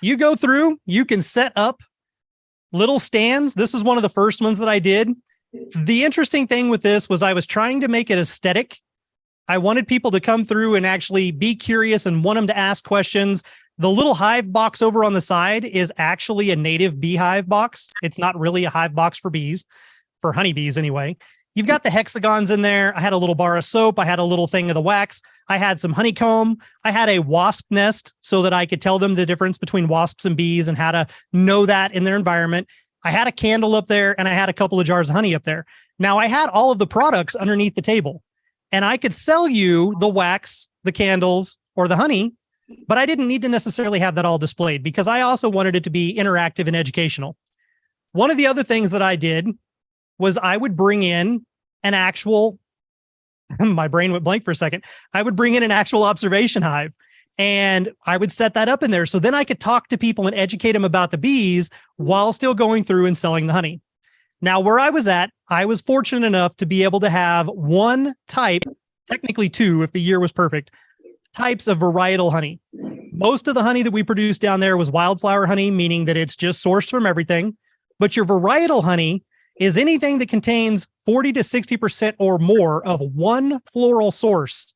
You go through, you can set up little stands. This is one of the first ones that I did. The interesting thing with this was I was trying to make it aesthetic. I wanted people to come through and actually be curious and want them to ask questions. The little hive box over on the side is actually a native beehive box. It's not really a hive box for bees, for honeybees anyway. You've got the hexagons in there. I had a little bar of soap. I had a little thing of the wax. I had some honeycomb. I had a wasp nest so that I could tell them the difference between wasps and bees and how to know that in their environment. I had a candle up there and I had a couple of jars of honey up there. Now I had all of the products underneath the table and I could sell you the wax, the candles, or the honey, but I didn't need to necessarily have that all displayed because I also wanted it to be interactive and educational. One of the other things that I did was I would bring in an actual, my brain went blank for a second. I would bring in an actual observation hive and I would set that up in there. So then I could talk to people and educate them about the bees while still going through and selling the honey. Now, where I was at, I was fortunate enough to be able to have one type, technically two, if the year was perfect, types of varietal honey. Most of the honey that we produced down there was wildflower honey, meaning that it's just sourced from everything. But your varietal honey is anything that contains 40 to 60% or more of one floral source.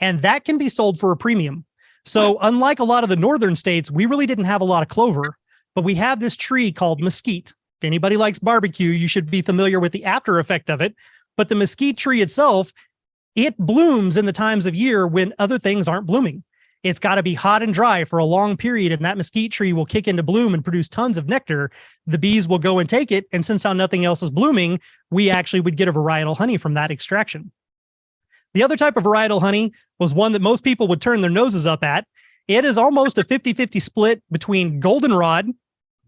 And that can be sold for a premium. So unlike a lot of the northern states, we really didn't have a lot of clover, but we have this tree called mesquite. If anybody likes barbecue, you should be familiar with the after effect of it. But the mesquite tree itself, it blooms in the times of year when other things aren't blooming. It's got to be hot and dry for a long period, and that mesquite tree will kick into bloom and produce tons of nectar. The bees will go and take it, and since how nothing else is blooming, we actually would get a varietal honey from that extraction. The other type of varietal honey was one that most people would turn their noses up at. It is almost a 50-50 split between goldenrod.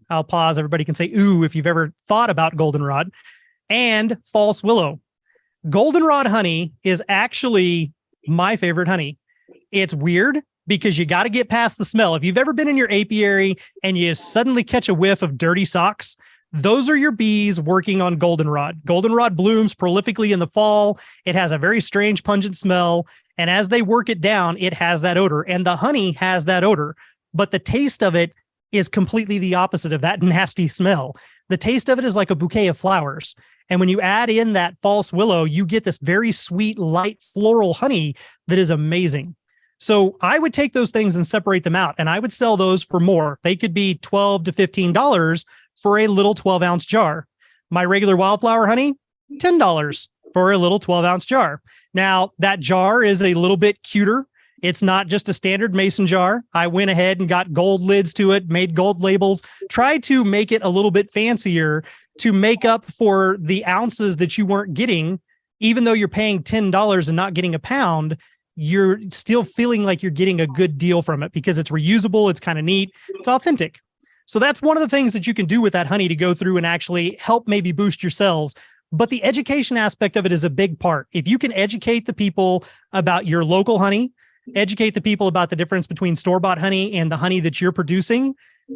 I'll pause. Everybody can say, ooh, if you've ever thought about goldenrod, and false willow. Goldenrod honey is actually my favorite honey. It's weird because you got to get past the smell. If you've ever been in your apiary and you suddenly catch a whiff of dirty socks, those are your bees working on goldenrod. Goldenrod blooms prolifically in the fall. It has a very strange pungent smell. And as they work it down, it has that odor. And the honey has that odor. But the taste of it is completely the opposite of that nasty smell. The taste of it is like a bouquet of flowers. And when you add in that false willow, you get this very sweet, light floral honey that is amazing. So I would take those things and separate them out, and I would sell those for more. They could be $12 to $15 for a little 12-ounce jar. My regular wildflower honey, $10 for a little 12-ounce jar. Now, that jar is a little bit cuter. It's not just a standard mason jar. I went ahead and got gold lids to it, made gold labels, tried to make it a little bit fancier to make up for the ounces that you weren't getting. Even though you're paying $10 and not getting a pound, you're still feeling like you're getting a good deal from it because it's reusable. It's kind of neat. It's authentic. So that's one of the things that you can do with that honey to go through and actually help maybe boost your sales. But the education aspect of it is a big part. If you can educate the people about your local honey, educate the people about the difference between store-bought honey and the honey that you're producing,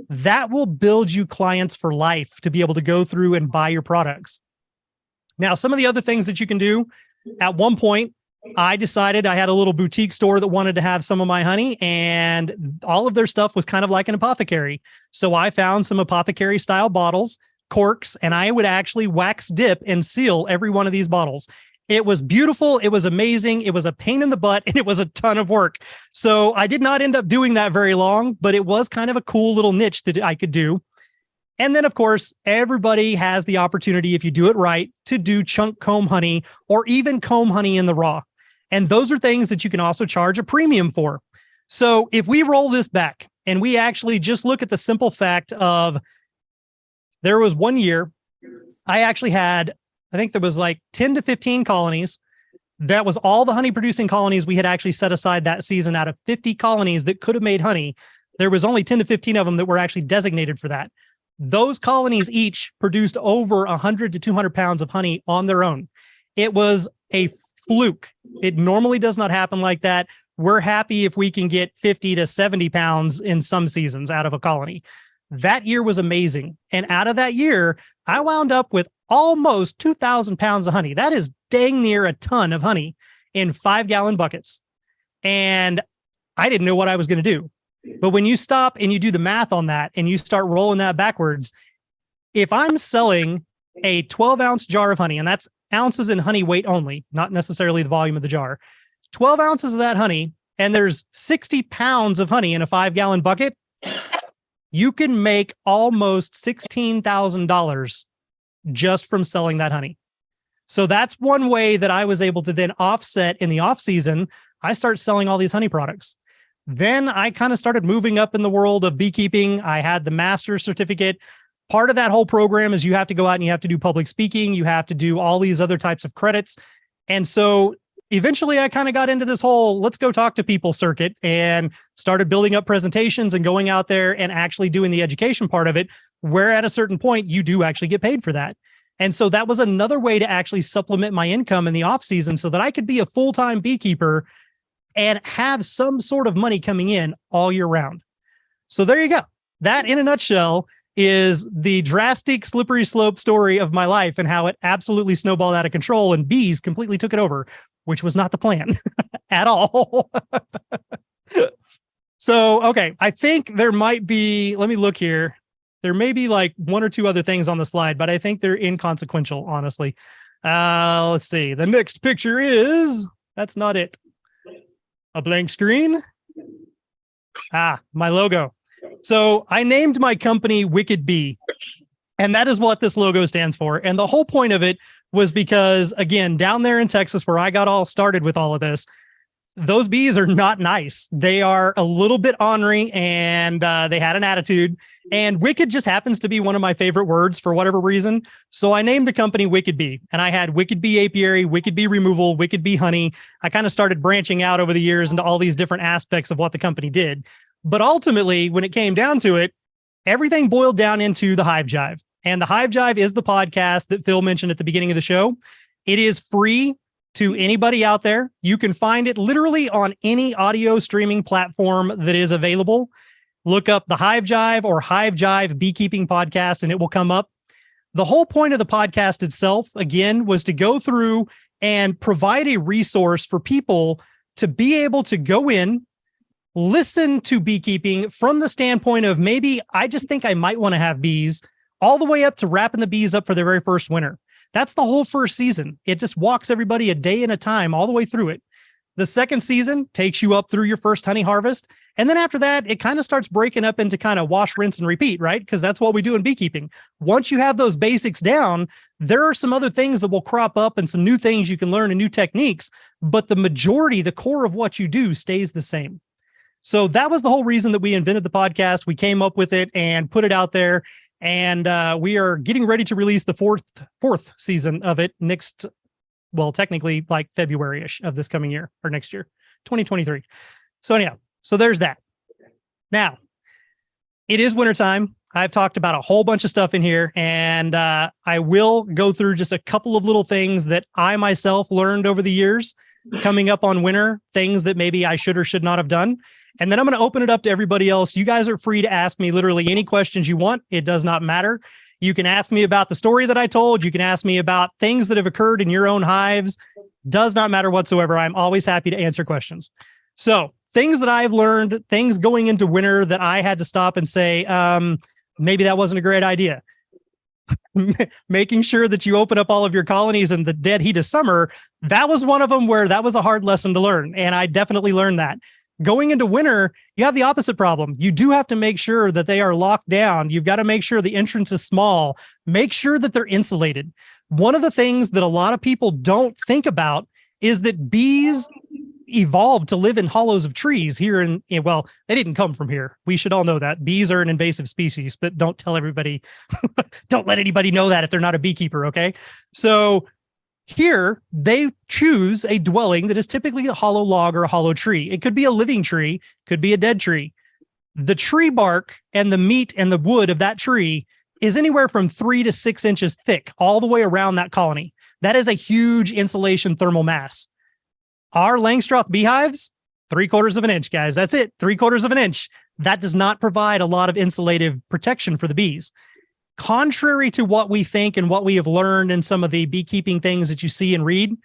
that will build you clients for life to be able to go through and buy your products. Now, some of the other things that you can do, at one point, I decided I had a little boutique store that wanted to have some of my honey, and all of their stuff was kind of like an apothecary. So I found some apothecary style bottles, corks, and I would actually wax dip and seal every one of these bottles. It was beautiful. It was amazing. It was a pain in the butt, and it was a ton of work. So I did not end up doing that very long, but it was kind of a cool little niche that I could do. And then, of course, everybody has the opportunity, if you do it right, to do chunk comb honey or even comb honey in the raw. And those are things that you can also charge a premium for. So if we roll this back and we actually just look at the simple fact of there was one year I actually had, I think there was like 10 to 15 colonies. That was all the honey producing colonies we had actually set aside that season. Out of 50 colonies that could have made honey, there was only 10 to 15 of them that were actually designated for that. Those colonies each produced over 100 to 200 pounds of honey on their own. It was a fluke. It normally does not happen like that. We're happy if we can get 50 to 70 pounds in some seasons out of a colony. That year was amazing. And out of that year, I wound up with almost 2,000 pounds of honey. That is dang near a ton of honey in 5-gallon buckets. And I didn't know what I was going to do. But when you stop and you do the math on that and you start rolling that backwards, if I'm selling a 12-ounce jar of honey, and that's ounces in honey weight only, not necessarily the volume of the jar, 12 ounces of that honey, and there's 60 pounds of honey in a 5-gallon bucket, you can make almost $16,000 just from selling that honey. So that's one way that I was able to then offset in the off season. I start selling all these honey products. Then I kind of started moving up in the world of beekeeping. I had the master's certificate. part of that whole program is you have to go out and you have to do public speaking. You have to do all these other types of credits. And so eventually I kind of got into this whole let's go talk to people circuit and started building up presentations and going out there and actually doing the education part of it, where at a certain point you do actually get paid for that. And so that was another way to actually supplement my income in the off season so that I could be a full-time beekeeper and have some sort of money coming in all year round. So there you go. That in a nutshell is the drastic slippery slope story of my life and how it absolutely snowballed out of control and bees completely took it over, which was not the plan at all. So, okay, I think there might be, let me look here. There may be like one or two other things on the slide, but I think they're inconsequential, honestly. Let's see. The next picture is, that's not it. A blank screen. My logo. So I named my company Wicked Bee, and that is what this logo stands for. And the whole point of it was because, again, down there in Texas, where I got all started with all of this, those bees are not nice. They are a little bit ornery, and they had an attitude. And wicked just happens to be one of my favorite words for whatever reason. So I named the company Wicked Bee, and I had Wicked Bee Apiary, Wicked Bee Removal, Wicked Bee Honey. I kind of started branching out over the years into all these different aspects of what the company did. But ultimately, when it came down to it, everything boiled down into the Hive Jive. And the Hive Jive is the podcast that Phil mentioned at the beginning of the show. It is free to anybody out there. You can find it literally on any audio streaming platform that is available. Look up the Hive Jive or Hive Jive Beekeeping Podcast, and it will come up. The whole point of the podcast itself, again, was to go through and provide a resource for people to be able to go in, listen to beekeeping from the standpoint of maybe I just think I might want to have bees, all the way up to wrapping the bees up for their very first winter. That's the whole first season. It just walks everybody a day at a time all the way through it. The second season takes you up through your first honey harvest. And then after that, it kind of starts breaking up into kind of wash, rinse, and repeat, right? Because that's what we do in beekeeping. Once you have those basics down, there are some other things that will crop up and some new things you can learn and new techniques. But the majority, the core of what you do stays the same. So that was the whole reason that we invented the podcast. We came up with it and put it out there. And we are getting ready to release the fourth season of it next, well, technically like February-ish of this coming year or next year, 2023. So anyhow, so there's that. Now, it is wintertime. I've talked about a whole bunch of stuff in here, and I will go through just a couple of little things that I myself learned over the years coming up on winter, things that maybe I should or should not have done. And then I'm going to open it up to everybody else. You guys are free to ask me literally any questions you want. It does not matter. You can ask me about the story that I told. You can ask me about things that have occurred in your own hives. Does not matter whatsoever. I'm always happy to answer questions. So things that I've learned, things going into winter that I had to stop and say, maybe that wasn't a great idea. Making sure that you open up all of your colonies in the dead heat of summer. That was one of them where that was a hard lesson to learn. And I definitely learned that. Going into winter, you have the opposite problem. You do have to make sure that they are locked down. You've got to make sure the entrance is small. Make sure that they're insulated. One of the things that a lot of people don't think about is that bees evolved to live in hollows of trees here well, they didn't come from here. We should all know that. Bees are an invasive species, but don't tell everybody, don't let anybody know that if they're not a beekeeper, okay? So here, they choose a dwelling that is typically a hollow log or a hollow tree. It could be a living tree, could be a dead tree. The tree bark and the meat and the wood of that tree is anywhere from 3 to 6 inches thick all the way around that colony. That is a huge insulation thermal mass. Our Langstroth beehives, 3/4 of an inch, guys. That's it, 3/4 of an inch. That does not provide a lot of insulative protection for the bees. Contrary to what we think and what we have learned in some of the beekeeping things that you see and read,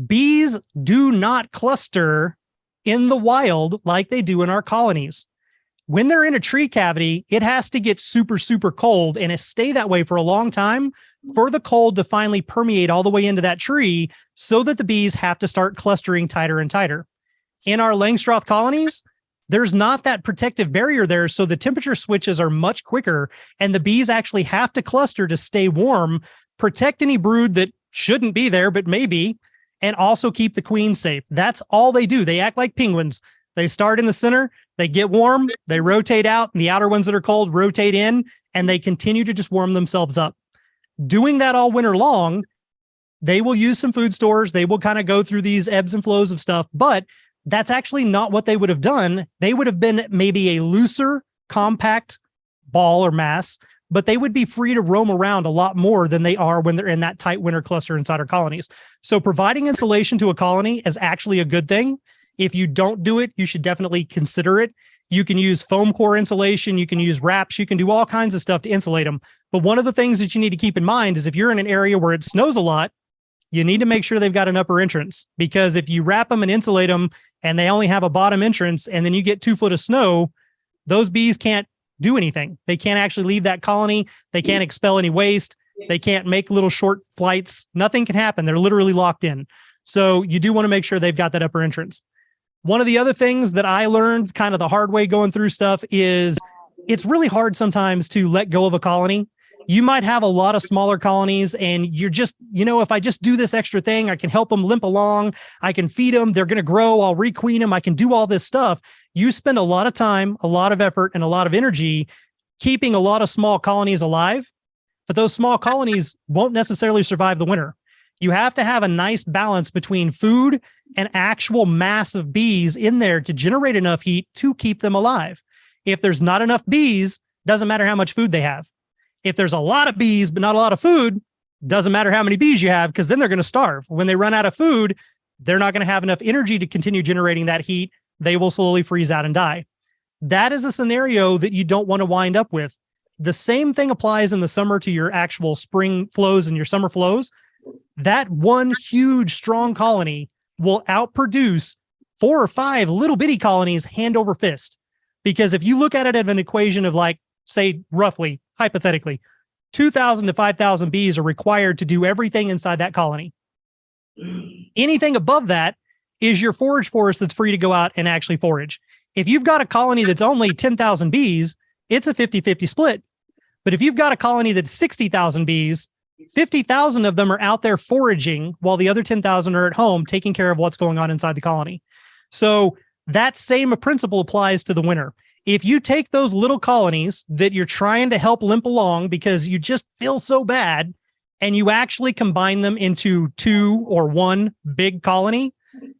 bees do not cluster in the wild like they do in our colonies. When they're in a tree cavity, it has to get super, super cold and it stay that way for a long time for the cold to finally permeate all the way into that tree so that the bees have to start clustering tighter and tighter. In our Langstroth colonies, there's not that protective barrier there, so the temperature switches are much quicker, and the bees actually have to cluster to stay warm, protect any brood that shouldn't be there, but maybe, and also keep the queen safe. That's all they do. They act like penguins. They start in the center, They get warm, they rotate out, and the outer ones that are cold rotate in, and they continue to just warm themselves up. Doing that all winter long, they will use some food stores. They will kind of go through these ebbs and flows of stuff, but that's actually not what they would have done. They would have been maybe a looser, compact ball or mass, but they would be free to roam around a lot more than they are when they're in that tight winter cluster inside our colonies. So providing insulation to a colony is actually a good thing. If you don't do it, you should definitely consider it. You can use foam core insulation, you can use wraps, you can do all kinds of stuff to insulate them. But one of the things that you need to keep in mind is if you're in an area where it snows a lot, you need to make sure they've got an upper entrance, because if you wrap them and insulate them and they only have a bottom entrance and then you get 2 foot of snow, those bees can't do anything. They can't actually leave that colony. They can't expel any waste. They can't make little short flights. Nothing can happen. They're literally locked in. So you do want to make sure they've got that upper entrance. One of the other things that I learned kind of the hard way going through stuff is it's really hard sometimes to let go of a colony. You might have a lot of smaller colonies and you're just, if I just do this extra thing, I can help them limp along. I can feed them. They're going to grow. I'll requeen them. I can do all this stuff. You spend a lot of time, a lot of effort, and a lot of energy keeping a lot of small colonies alive, but those small colonies won't necessarily survive the winter. You have to have a nice balance between food and actual mass of bees in there to generate enough heat to keep them alive. If there's not enough bees, doesn't matter how much food they have. If there's a lot of bees, but not a lot of food, doesn't matter how many bees you have, because then they're going to starve. When they run out of food, they're not going to have enough energy to continue generating that heat. They will slowly freeze out and die. That is a scenario that you don't want to wind up with. The same thing applies in the summer to your actual spring flows and your summer flows. That one huge, strong colony will outproduce 4 or 5 little bitty colonies hand over fist. Because if you look at it at an equation of like, say, roughly, hypothetically, 2,000 to 5,000 bees are required to do everything inside that colony. Anything above that is your forage force that's free to go out and actually forage. If you've got a colony that's only 10,000 bees, it's a 50-50 split. But if you've got a colony that's 60,000 bees, 50,000 of them are out there foraging while the other 10,000 are at home taking care of what's going on inside the colony. So that same principle applies to the winter. If you take those little colonies that you're trying to help limp along because you just feel so bad, and you actually combine them into 2 or 1 big colony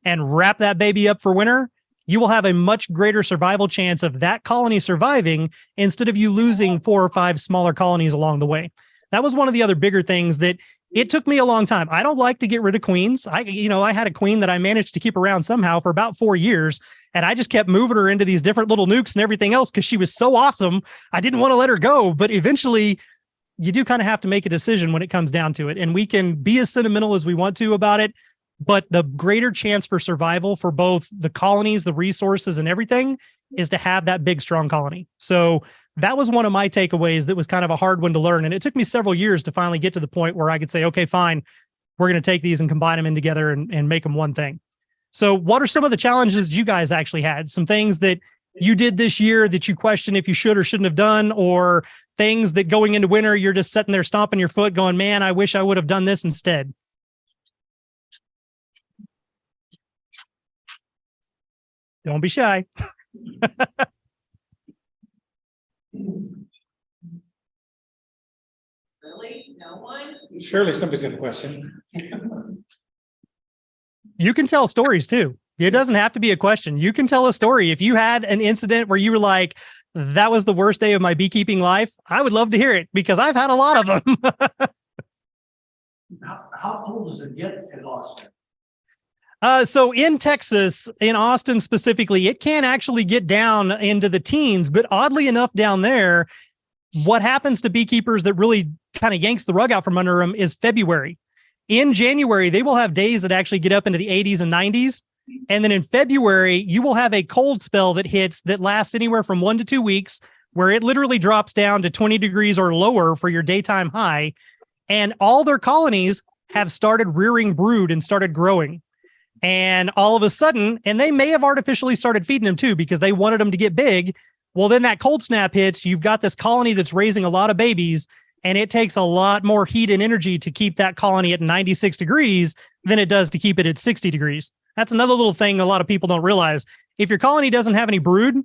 and wrap that baby up for winter, you will have a much greater survival chance of that colony surviving instead of you losing 4 or 5 smaller colonies along the way. That was one of the other bigger things that it took me a long time. I don't like to get rid of queens. I had a queen that I managed to keep around somehow for about 4 years. And I just kept moving her into these different little nukes and everything else because she was so awesome. I didn't want to let her go. But eventually, you do kind of have to make a decision when it comes down to it. And we can be as sentimental as we want to about it. But the greater chance for survival for both the colonies, the resources, and everything is to have that big, strong colony. So that was one of my takeaways that was kind of a hard one to learn. And it took me several years to finally get to the point where I could say, okay, fine, we're going to take these and combine them in together and make them one thing. So what are some of the challenges you guys actually had? Some things that you did this year that you question if you should or shouldn't have done, or things that going into winter, you're just sitting there stomping your foot going, man, I wish I would have done this instead. Don't be shy. Really? No one? Surely somebody's got a question. You can tell stories too. It doesn't have to be a question. You can tell a story. If you had an incident where you were like, that was the worst day of my beekeeping life, I would love to hear it because I've had a lot of them. How cold does it get in Austin? So in Texas, in Austin specifically, it can actually get down into the teens, but oddly enough down there, what happens to beekeepers that really kind of yanks the rug out from under them is February. In January, they will have days that actually get up into the 80s and 90s. And then in February, you will have a cold spell that hits that lasts anywhere from 1 to 2 weeks, where it literally drops down to 20 degrees or lower for your daytime high. And all their colonies have started rearing brood and started growing. And all of a sudden, and they may have artificially started feeding them too, because they wanted them to get big. Well, then that cold snap hits, you've got this colony that's raising a lot of babies, and it takes a lot more heat and energy to keep that colony at 96 degrees than it does to keep it at 60 degrees. That's another little thing a lot of people don't realize. If your colony doesn't have any brood,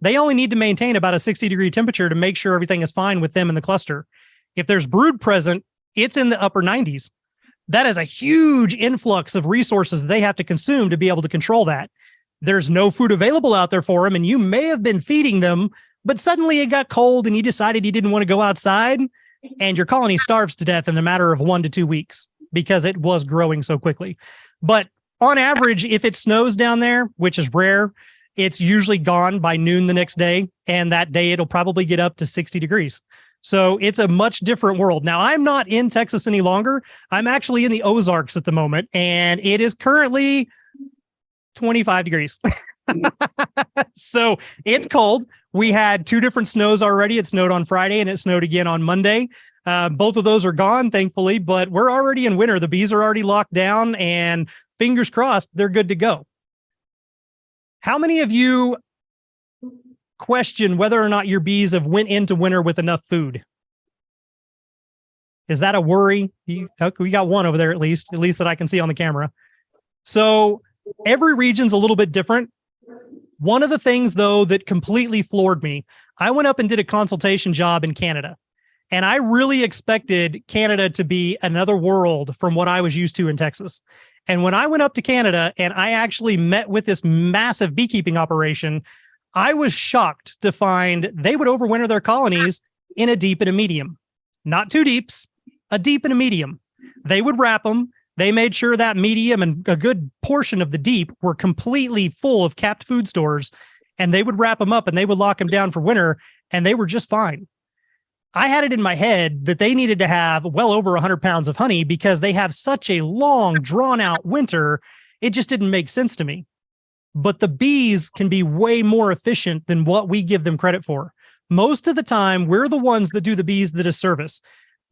They only need to maintain about a 60-degree temperature to make sure everything is fine with them in the cluster. If there's brood present, it's in the upper 90s. That is a huge influx of resources they have to consume to be able to control that. There's no food available out there for them, and you may have been feeding them, but suddenly it got cold and you decided you didn't want to go outside, and your colony starves to death in a matter of 1 to 2 weeks because it was growing so quickly. But on average, if it snows down there, which is rare, it's usually gone by noon the next day, and that day it'll probably get up to 60 degrees. So it's a much different world. Now, I'm not in Texas any longer. I'm actually in the Ozarks at the moment, and it is currently 25 degrees. So it's cold. We had 2 different snows already. It snowed on Friday and it snowed again on Monday. Both of those are gone, thankfully, but we're already in winter. The bees are already locked down, and fingers crossed, they're good to go. How many of you question whether or not your bees have went into winter with enough food? Is that a worry? We got one over there, at least that I can see on the camera. So every region's a little bit different. One of the things, though, that completely floored me, I went up and did a consultation job in Canada, and I really expected Canada to be another world from what I was used to in Texas. And when I went up to Canada and I actually met with this massive beekeeping operation, I was shocked to find they would overwinter their colonies in a deep and a medium. Not 2 deeps, a deep and a medium. They would wrap them. They made sure that medium and a good portion of the deep were completely full of capped food stores, and they would wrap them up and they would lock them down for winter, and they were just fine. I had it in my head that they needed to have well over 100 pounds of honey because they have such a long, drawn-out winter. It just didn't make sense to me. But the bees can be way more efficient than what we give them credit for. Most of the time, we're the ones that do the bees the disservice.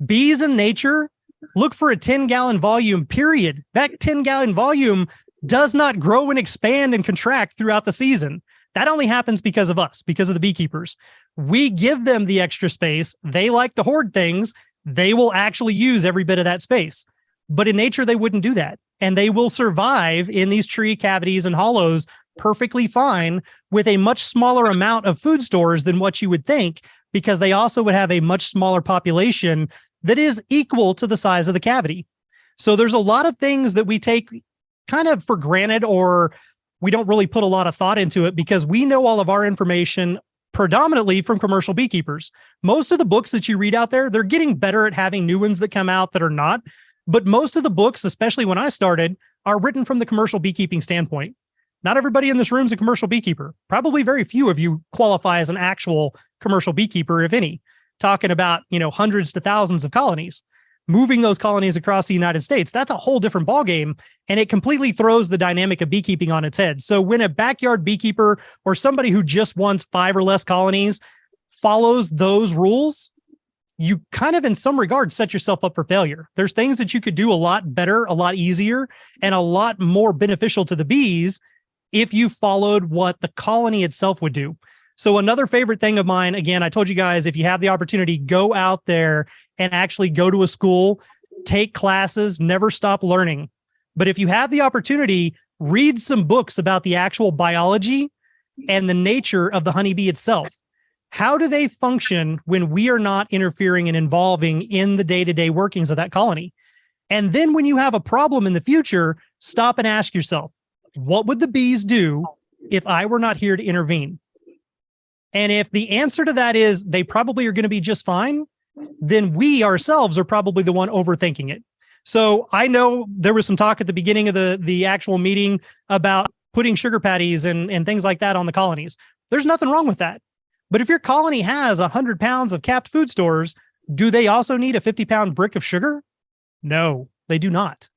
Bees in nature look for a 10-gallon volume, period. That 10-gallon volume does not grow and expand and contract throughout the season. That only happens because of us, because of the beekeepers. We give them the extra space. They like to hoard things. They will actually use every bit of that space. But in nature, they wouldn't do that. And they will survive in these tree cavities and hollows perfectly fine with a much smaller amount of food stores than what you would think, because they also would have a much smaller population that is equal to the size of the cavity. So there's a lot of things that we take kind of for granted, or we don't really put a lot of thought into it because we know all of our information predominantly from commercial beekeepers. Most of the books that you read out there, they're getting better at having new ones that come out that are not. But most of the books, especially when I started, are written from the commercial beekeeping standpoint. Not everybody in this room is a commercial beekeeper. Probably very few of you qualify as an actual commercial beekeeper, if any. Talking about, hundreds to thousands of colonies. Moving those colonies across the United States, that's a whole different ballgame, and it completely throws the dynamic of beekeeping on its head. So when a backyard beekeeper or somebody who just wants 5 or less colonies follows those rules, you kind of, in some regards, set yourself up for failure. There's things that you could do a lot better, a lot easier, and a lot more beneficial to the bees if you followed what the colony itself would do. So another favorite thing of mine, again, I told you guys, if you have the opportunity, go out there and actually go to a school, take classes, never stop learning. But if you have the opportunity, read some books about the actual biology and the nature of the honeybee itself. How do they function when we are not interfering and involving in the day-to-day workings of that colony? And then when you have a problem in the future, stop and ask yourself, what would the bees do if I were not here to intervene? And if the answer to that is they probably are going to be just fine, then we ourselves are probably the one overthinking it. So I know there was some talk at the beginning of the actual meeting about putting sugar patties and things like that on the colonies. There's nothing wrong with that. But if your colony has 100 pounds of capped food stores, do they also need a 50-pound brick of sugar? No, they do not.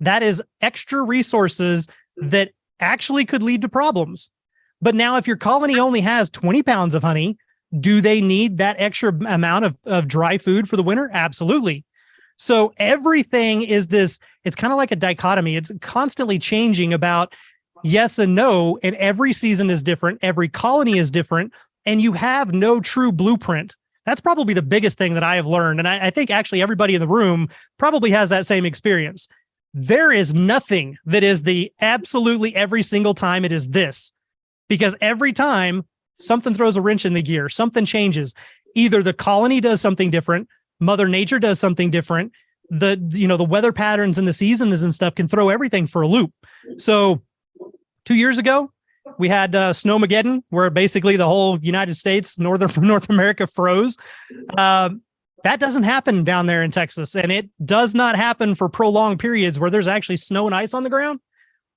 That is extra resources that actually could lead to problems. But now if your colony only has 20 pounds of honey, do they need that extra amount of dry food for the winter? Absolutely. So everything is this, it's kind of like a dichotomy. It's constantly changing about yes and no, and every season is different. Every colony is different, and you have no true blueprint. That's probably the biggest thing that I have learned. And I think actually everybody in the room probably has that same experience. There is nothing that is the absolutely every single time it is this. Because every time something throws a wrench in the gear, something changes. Either the colony does something different, Mother Nature does something different. The weather patterns and the seasons and stuff can throw everything for a loop. So 2 years ago, we had Snowmageddon, where basically the whole United States, North America froze. That doesn't happen down there in Texas, and it does not happen for prolonged periods where there's actually snow and ice on the ground.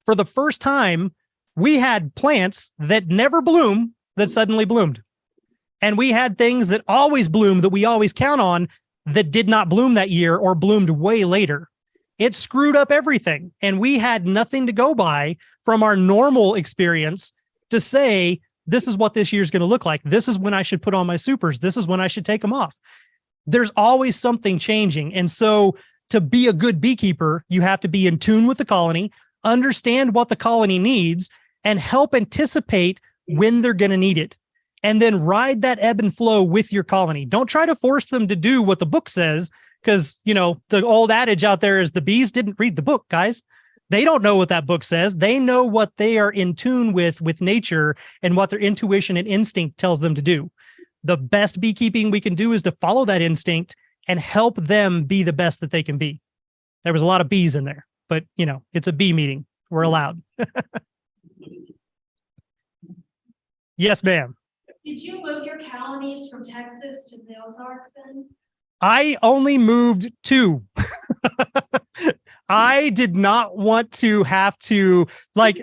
For the first time, we had plants that never bloom that suddenly bloomed. And we had things that always bloom that we always count on that did not bloom that year or bloomed way later. It screwed up everything. And we had nothing to go by from our normal experience to say, this is what this year's going to look like. This is when I should put on my supers. This is when I should take them off. There's always something changing. And so to be a good beekeeper, you have to be in tune with the colony, understand what the colony needs, and help anticipate when they're going to need it. And then ride that ebb and flow with your colony. Don't try to force them to do what the book says, because, the old adage out there is the bees didn't read the book, guys. They don't know what that book says. They know what they are in tune with nature and what their intuition and instinct tells them to do. The best beekeeping we can do is to follow that instinct and help them be the best that they can be. There was a lot of bees in there, but it's a bee meeting. We're allowed. Yes, ma'am. Did you move your colonies from Texas to the Ozarks then? I only moved 2. I did not want to have to,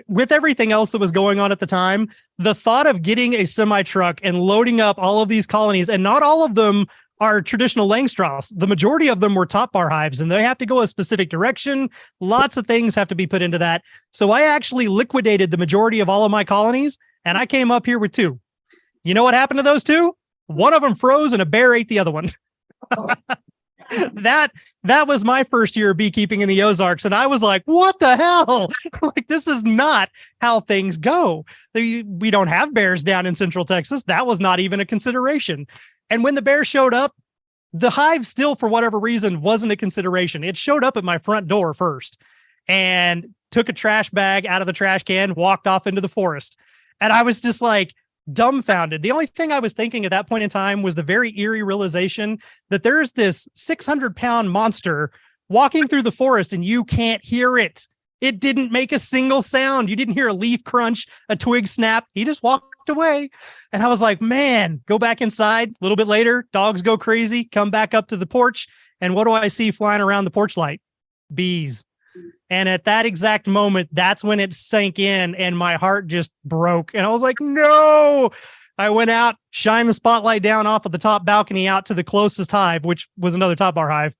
with everything else that was going on at the time, the thought of getting a semi truck and loading up all of these colonies, and not all of them are traditional Langstroths. The majority of them were top bar hives, and they have to go a specific direction. Lots of things have to be put into that. So I actually liquidated the majority of all of my colonies, and I came up here with 2. You know what happened to those 2? One of them froze and a bear ate the other one. That was my first year of beekeeping in the Ozarks. And I was like, what the hell? This is not how things go. We don't have bears down in Central Texas. That was not even a consideration. And when the bear showed up, the hive still, for whatever reason, wasn't a consideration. It showed up at my front door first and took a trash bag out of the trash can, walked off into the forest. And I was just like, dumbfounded. The only thing I was thinking at that point in time was the very eerie realization that there's this 600-pound monster walking through the forest and you can't hear it. It didn't make a single sound. You didn't hear a leaf crunch, a twig snap. He just walked away. And I was like, man, go back inside. A little bit later, dogs go crazy, come back up to the porch. And what do I see flying around the porch light? Bees. And at that exact moment, that's when it sank in and my heart just broke. And I was like, no. I went out, shined the spotlight down off of the top balcony out to the closest hive, which was another top bar hive.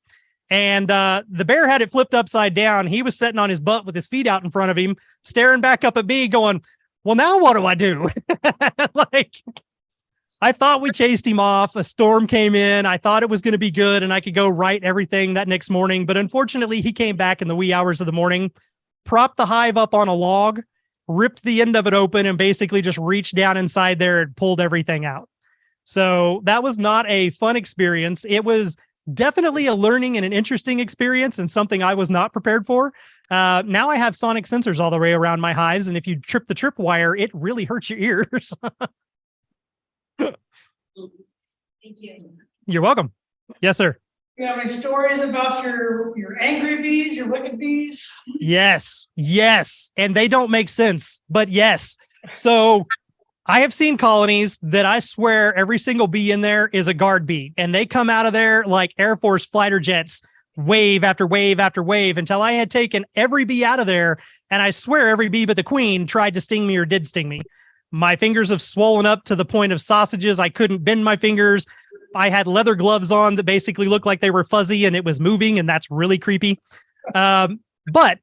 And the bear had it flipped upside down. He was sitting on his butt with his feet out in front of him, staring back up at me going, well, now what do I do? I thought we chased him off. A storm came in. I thought it was going to be good and I could go right everything that next morning. But unfortunately, he came back in the wee hours of the morning, propped the hive up on a log, ripped the end of it open, and basically just reached down inside there and pulled everything out. So that was not a fun experience. It was definitely a learning and an interesting experience and something I was not prepared for. Now I have sonic sensors all the way around my hives. And if you trip the tripwire, it really hurts your ears. Thank you. You're welcome. Yes, sir. You have any stories about your angry bees, your wicked bees? Yes. And they don't make sense, but yes. So I have seen colonies that I swear every single bee in there is a guard bee, and they come out of there like Air Force fighter jets, wave after wave after wave, until I had taken every bee out of there. And I swear every bee but the queen tried to sting me or did sting me. My fingers have swollen up to the point of sausages. I couldn't bend my fingers. I had leather gloves on that basically looked like they were fuzzy and it was moving, and that's really creepy. But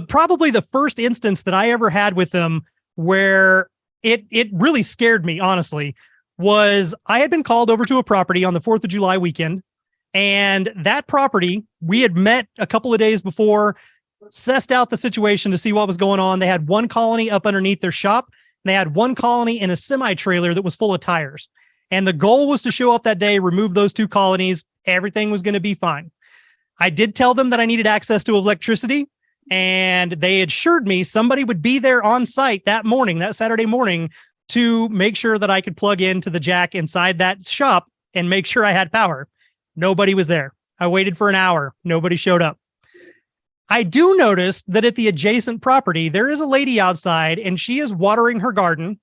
probably the first instance that I ever had with them where it really scared me, honestly, was I had been called over to a property on the 4th of July weekend. And that property, we had met a couple of days before, sussed out the situation to see what was going on. They had one colony up underneath their shop. They had one colony in a semi-trailer that was full of tires. And the goal was to show up that day, remove those 2 colonies. Everything was going to be fine. I did tell them that I needed access to electricity, and they assured me somebody would be there on site that morning, that Saturday morning, to make sure that I could plug into the jack inside that shop and make sure I had power. Nobody was there. I waited for an hour. Nobody showed up. I do notice that at the adjacent property, there is a lady outside and she is watering her garden.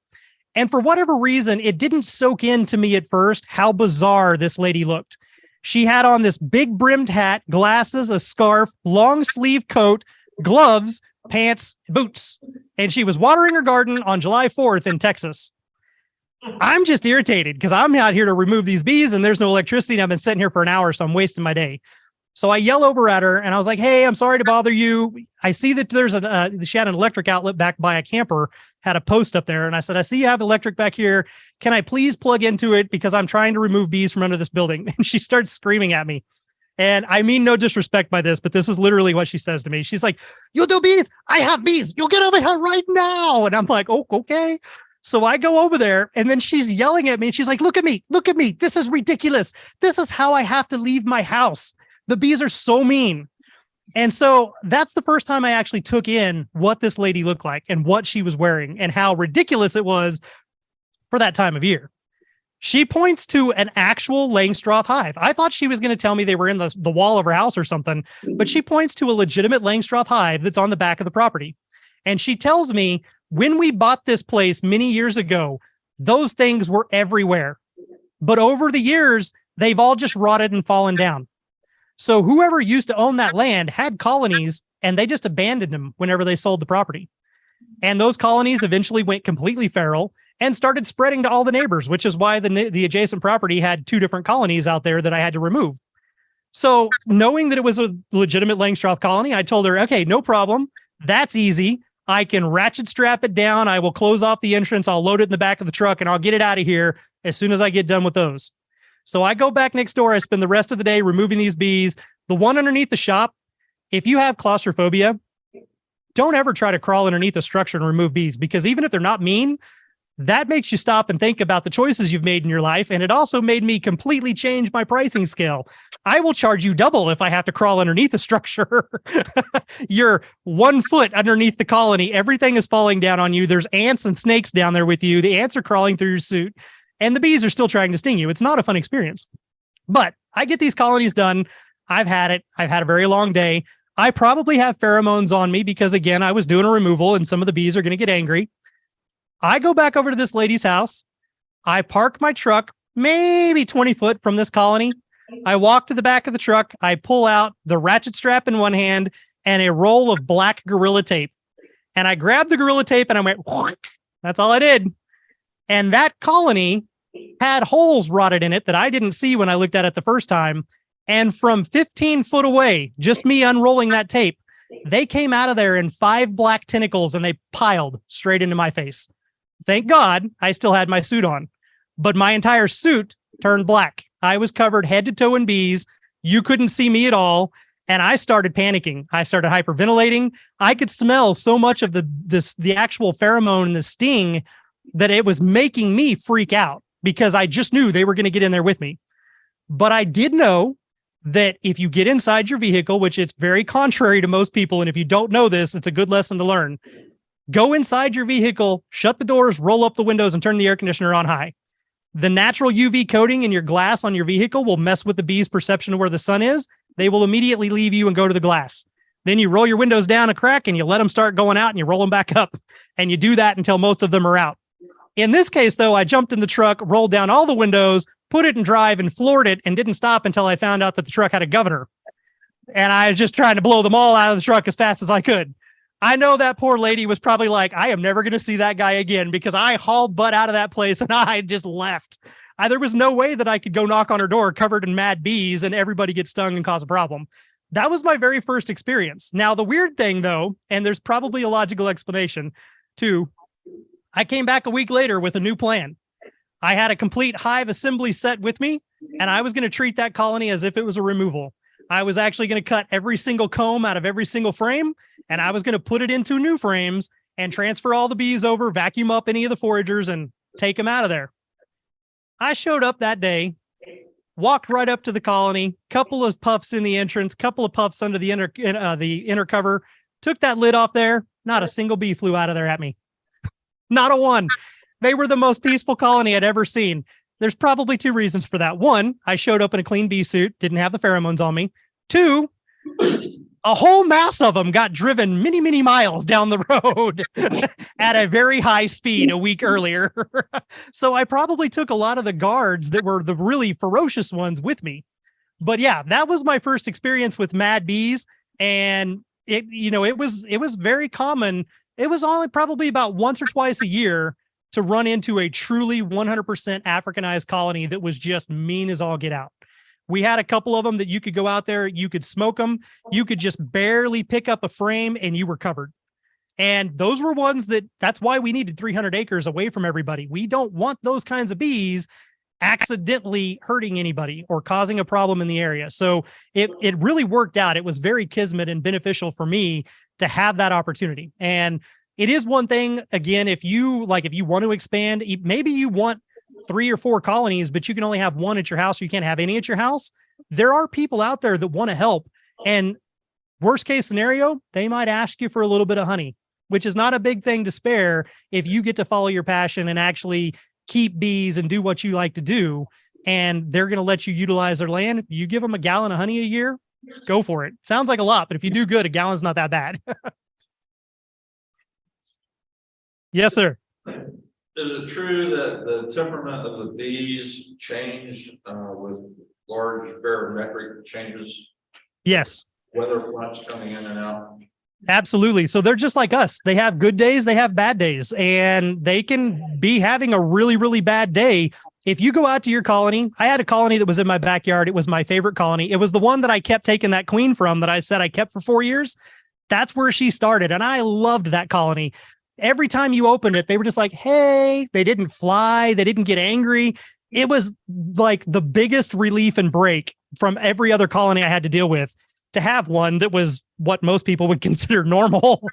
And for whatever reason, it didn't soak into me at first how bizarre this lady looked. She had on this big brimmed hat, glasses, a scarf, long sleeve coat, gloves, pants, boots. And she was watering her garden on July 4th in Texas. I'm just irritated because I'm out here to remove these bees and there's no electricity. And I've been sitting here for an hour, so I'm wasting my day. So I yell over at her and I was like, hey, I'm sorry to bother you. I see that there's she had an electric outlet back by a camper, had a post up there. And I said, I see you have electric back here. Can I please plug into it? Because I'm trying to remove bees from under this building. And she starts screaming at me. And I mean no disrespect by this, but this is literally what she says to me. She's like, you'll do bees. I have bees. You'll get over here right now. And I'm like, oh, okay. So I go over there and then she's yelling at me. And she's like, look at me. Look at me. This is ridiculous. This is how I have to leave my house. The bees are so mean. And so that's the first time I actually took in what this lady looked like and what she was wearing and how ridiculous it was for that time of year. She points to an actual Langstroth hive. I thought she was going to tell me they were in the wall of her house or something, but she points to a legitimate Langstroth hive that's on the back of the property. And she tells me when we bought this place many years ago, those things were everywhere. But over the years, they've all just rotted and fallen down. So whoever used to own that land had colonies and they just abandoned them whenever they sold the property. And those colonies eventually went completely feral and started spreading to all the neighbors, which is why the adjacent property had 2 different colonies out there that I had to remove. So knowing that it was a legitimate Langstroth colony, I told her, okay, no problem. That's easy. I can ratchet strap it down. I will close off the entrance. I'll load it in the back of the truck and I'll get it out of here as soon as I get done with those. So I go back next door. I spend the rest of the day removing these bees. The one underneath the shop, if you have claustrophobia, don't ever try to crawl underneath a structure and remove bees, because even if they're not mean, that makes you stop and think about the choices you've made in your life. And it also made me completely change my pricing scale. I will charge you double if I have to crawl underneath a structure. You're 1 foot underneath the colony. Everything is falling down on you. There's ants and snakes down there with you. The ants are crawling through your suit. And the bees are still trying to sting you. It's not a fun experience. But I get these colonies done. I've had it. I've had a very long day. I probably have pheromones on me because, again, I was doing a removal and some of the bees are going to get angry. I go back over to this lady's house. I park my truck maybe 20 foot from this colony. I walk to the back of the truck. I pull out the ratchet strap in one hand and a roll of black Gorilla Tape. And I grabbed the Gorilla Tape and I went, whoosh. That's all I did. And that colony had holes rotted in it that I didn't see when I looked at it the first time. And from 15 foot away, just me unrolling that tape, they came out of there in 5 black tentacles and they piled straight into my face. Thank God I still had my suit on, but my entire suit turned black. I was covered head to toe in bees. You couldn't see me at all. And I started panicking. I started hyperventilating. I could smell so much of the actual pheromone and the sting that it was making me freak out because I just knew they were going to get in there with me. But I did know that if you get inside your vehicle, which it's very contrary to most people, and if you don't know this, it's a good lesson to learn. Go inside your vehicle, shut the doors, roll up the windows, and turn the air conditioner on high. The natural UV coating in your glass on your vehicle will mess with the bees' perception of where the sun is. They will immediately leave you and go to the glass. Then you roll your windows down a crack and you let them start going out and you roll them back up. And you do that until most of them are out. In this case, though, I jumped in the truck, rolled down all the windows, put it in drive and floored it and didn't stop until I found out that the truck had a governor. And I was just trying to blow them all out of the truck as fast as I could. I know that poor lady was probably like, I am never going to see that guy again because I hauled butt out of that place and I just left. There was no way that I could go knock on her door covered in mad bees and everybody get stung and cause a problem. That was my very first experience. Now, the weird thing, though, and there's probably a logical explanation too, I came back a week later with a new plan. I had a complete hive assembly set with me, and I was going to treat that colony as if it was a removal. I was actually going to cut every single comb out of every single frame, and I was going to put it into new frames and transfer all the bees over, vacuum up any of the foragers, and take them out of there. I showed up that day, walked right up to the colony, couple of puffs in the entrance, couple of puffs under the inner cover, took that lid off there. Not a single bee flew out of there at me. Not a one. They were the most peaceful colony I'd ever seen. There's probably two reasons for that. One, I showed up in a clean bee suit, didn't have the pheromones on me. Two, a whole mass of them got driven many, many miles down the road at a very high speed a week earlier. So I probably took a lot of the guards that were the really ferocious ones with me. But yeah, that was my first experience with mad bees. And it was very common. It was only probably about once or twice a year to run into a truly 100% Africanized colony that was just mean as all get out. We had a couple of them that you could go out there, you could smoke them, you could just barely pick up a frame and you were covered. And those were ones that's why we needed 300 acres away from everybody. We don't want those kinds of bees accidentally hurting anybody or causing a problem in the area. So it really worked out. It was very kismet and beneficial for me to have that opportunity. And it is one thing, again, if you want to expand, maybe you want 3 or 4 colonies, but you can only have one at your house, or you can't have any at your house. There are people out there that want to help. And worst case scenario, they might ask you for a little bit of honey, which is not a big thing to spare if you get to follow your passion and actually keep bees and do what you like to do. And they're going to let you utilize their land. If you give them a gallon of honey a year, go for it. Sounds like a lot, but if you do good, a gallon's not that bad. Yes, sir. Is it true that the temperament of the bees changed with large barometric changes, Yes, weather fronts coming in and out? absolutely. So they're just like us. They have good days, they have bad days, and they can be having a really, really bad day. If you go out to your colony, I had a colony that was in my backyard. It was my favorite colony. It was the one that I kept taking that queen from that I said I kept for 4 years. That's where she started. And I loved that colony. Every time you opened it, they were just like, hey, they didn't fly. They didn't get angry. It was like the biggest relief and break from every other colony I had to deal with to have one that was what most people would consider normal.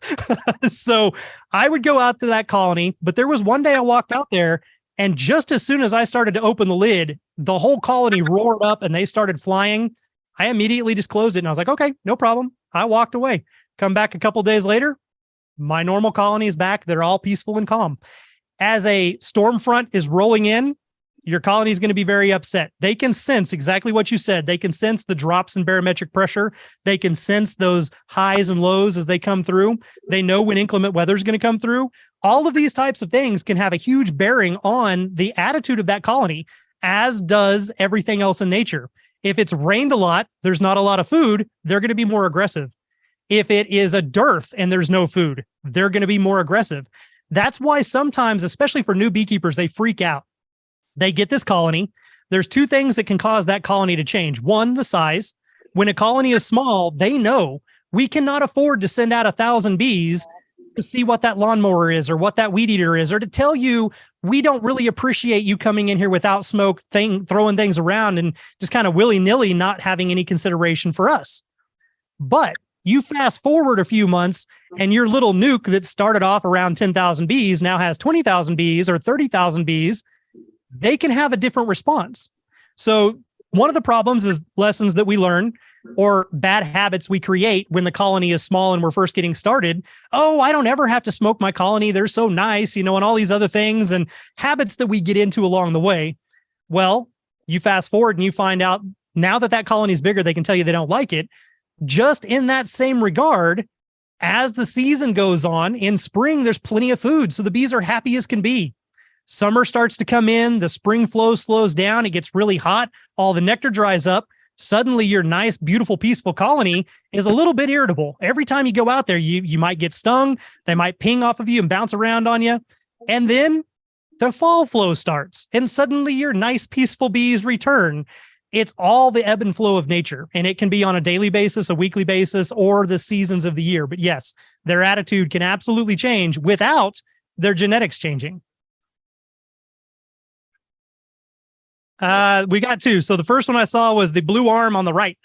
So I would go out to that colony, but there was one day I walked out there, and just as soon as I started to open the lid, the whole colony roared up and they started flying. I immediately just closed it and I was like, okay, no problem. I walked away. Come back a couple days later, my normal colony is back. They're all peaceful and calm. As a storm front is rolling in, your colony is going to be very upset. They can sense exactly what you said. They can sense the drops in barometric pressure. They can sense those highs and lows as they come through. They know when inclement weather is going to come through. All of these types of things can have a huge bearing on the attitude of that colony, as does everything else in nature. If it's rained a lot, there's not a lot of food, they're going to be more aggressive. If it is a dearth and there's no food, they're going to be more aggressive. That's why sometimes, especially for new beekeepers, they freak out. They get this colony. There's 2 things that can cause that colony to change. One, the size. When a colony is small, they know we cannot afford to send out 1,000 bees to see what that lawnmower is or what that weed eater is, or to tell you we don't really appreciate you coming in here without smoke, throwing things around and just kind of willy-nilly not having any consideration for us. But you fast forward a few months and your little nuke that started off around 10,000 bees now has 20,000 bees or 30,000 bees. They can have a different response. So one of the problems is lessons that we learn or bad habits we create when the colony is small and we're first getting started. Oh, I don't ever have to smoke my colony. They're so nice, and all these other things and habits that we get into along the way. Well, you fast forward and you find out now that colony is bigger, they can tell you they don't like it. Just in that same regard, as the season goes on, in spring, there's plenty of food. So the bees are happy as can be. Summer starts to come in, the spring flow slows down, it gets really hot, all the nectar dries up. Suddenly your nice, beautiful, peaceful colony is a little bit irritable. Every time you go out there, you might get stung. They might ping off of you and bounce around on you. And then the fall flow starts and suddenly your nice, peaceful bees return. It's all the ebb and flow of nature, and it can be on a daily basis, a weekly basis, or the seasons of the year. But yes, their attitude can absolutely change without their genetics changing. We got 2. So the first one I saw was the blue arm on the right.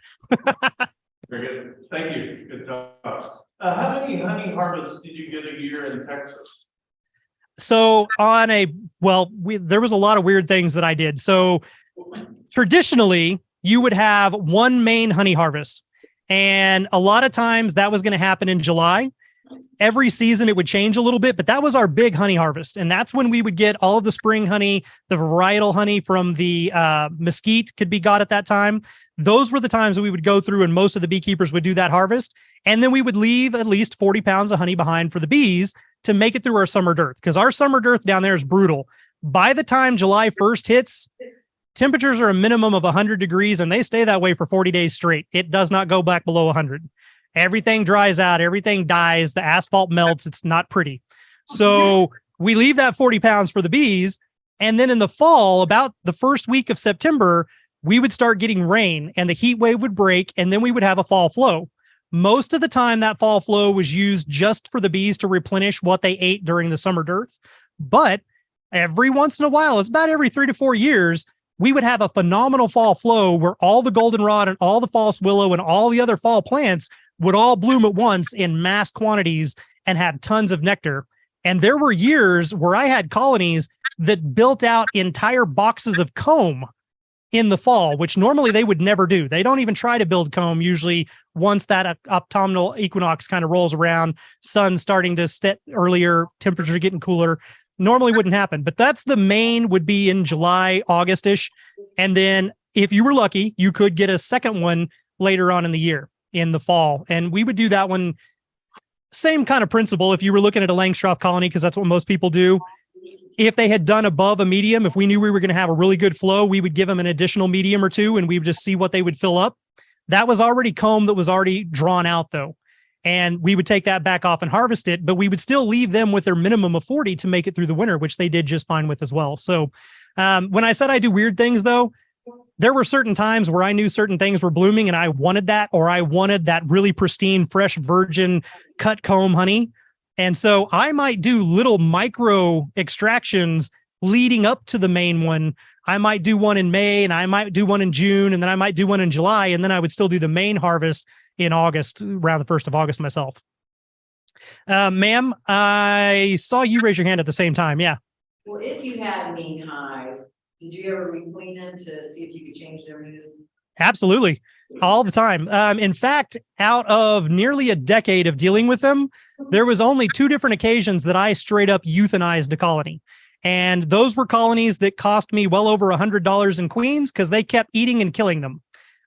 Very good. Thank you. Good job. How many honey harvests did you get a year in Texas? So there was a lot of weird things that I did. So traditionally, you would have one main honey harvest. And a lot of times that was going to happen in July. Every season it would change a little bit, but that was our big honey harvest. And that's when we would get all of the spring honey, the varietal honey from the mesquite could be got at that time. Those were the times that we would go through and most of the beekeepers would do that harvest. And then we would leave at least 40 pounds of honey behind for the bees to make it through our summer dearth, because our summer dearth down there is brutal. By the time July 1st hits, temperatures are a minimum of 100 degrees and they stay that way for 40 days straight. It does not go back below 100. Everything dries out, everything dies, the asphalt melts. It's not pretty. So we leave that 40 pounds for the bees. And then in the fall, about the first week of September, we would start getting rain and the heat wave would break. And then we would have a fall flow. Most of the time that fall flow was used just for the bees to replenish what they ate during the summer dearth. But every once in a while, it's about every 3 to 4 years, we would have a phenomenal fall flow where all the goldenrod and all the false willow and all the other fall plants would all bloom at once in mass quantities and have tons of nectar. And there were years where I had colonies that built out entire boxes of comb in the fall, which normally they would never do. They don't even try to build comb usually once that autumnal equinox kind of rolls around, sun starting to set earlier, temperature getting cooler. Normally wouldn't happen, but that's the main would be in July, August-ish. And then if you were lucky, you could get a second one later on in the year in the fall. And we would do that one, same kind of principle. If you were looking at a Langstroth colony, because that's what most people do. If they had done above a medium, if we knew we were going to have a really good flow, we would give them an additional medium or two and we would just see what they would fill up. That was already comb that was already drawn out though. And we would take that back off and harvest it, but we would still leave them with their minimum of 40 to make it through the winter, which they did just fine with as well. So when I said I do weird things though, there were certain times where I knew certain things were blooming and I wanted that, or I wanted that really pristine, fresh, virgin cut comb honey. And so I might do little micro extractions leading up to the main one. I might do one in May and I might do one in June and then I might do one in July. And then I would still do the main harvest in August, around the 1st of August myself. Ma'am, I saw you raise your hand at the same time. Yeah. Well, if you had a mean hive, did you ever requeen them to see if you could change their mood? Absolutely. All the time. In fact, out of nearly a decade of dealing with them, there was only 2 different occasions that I straight up euthanized a colony. And those were colonies that cost me well over $100 in queens because they kept eating and killing them.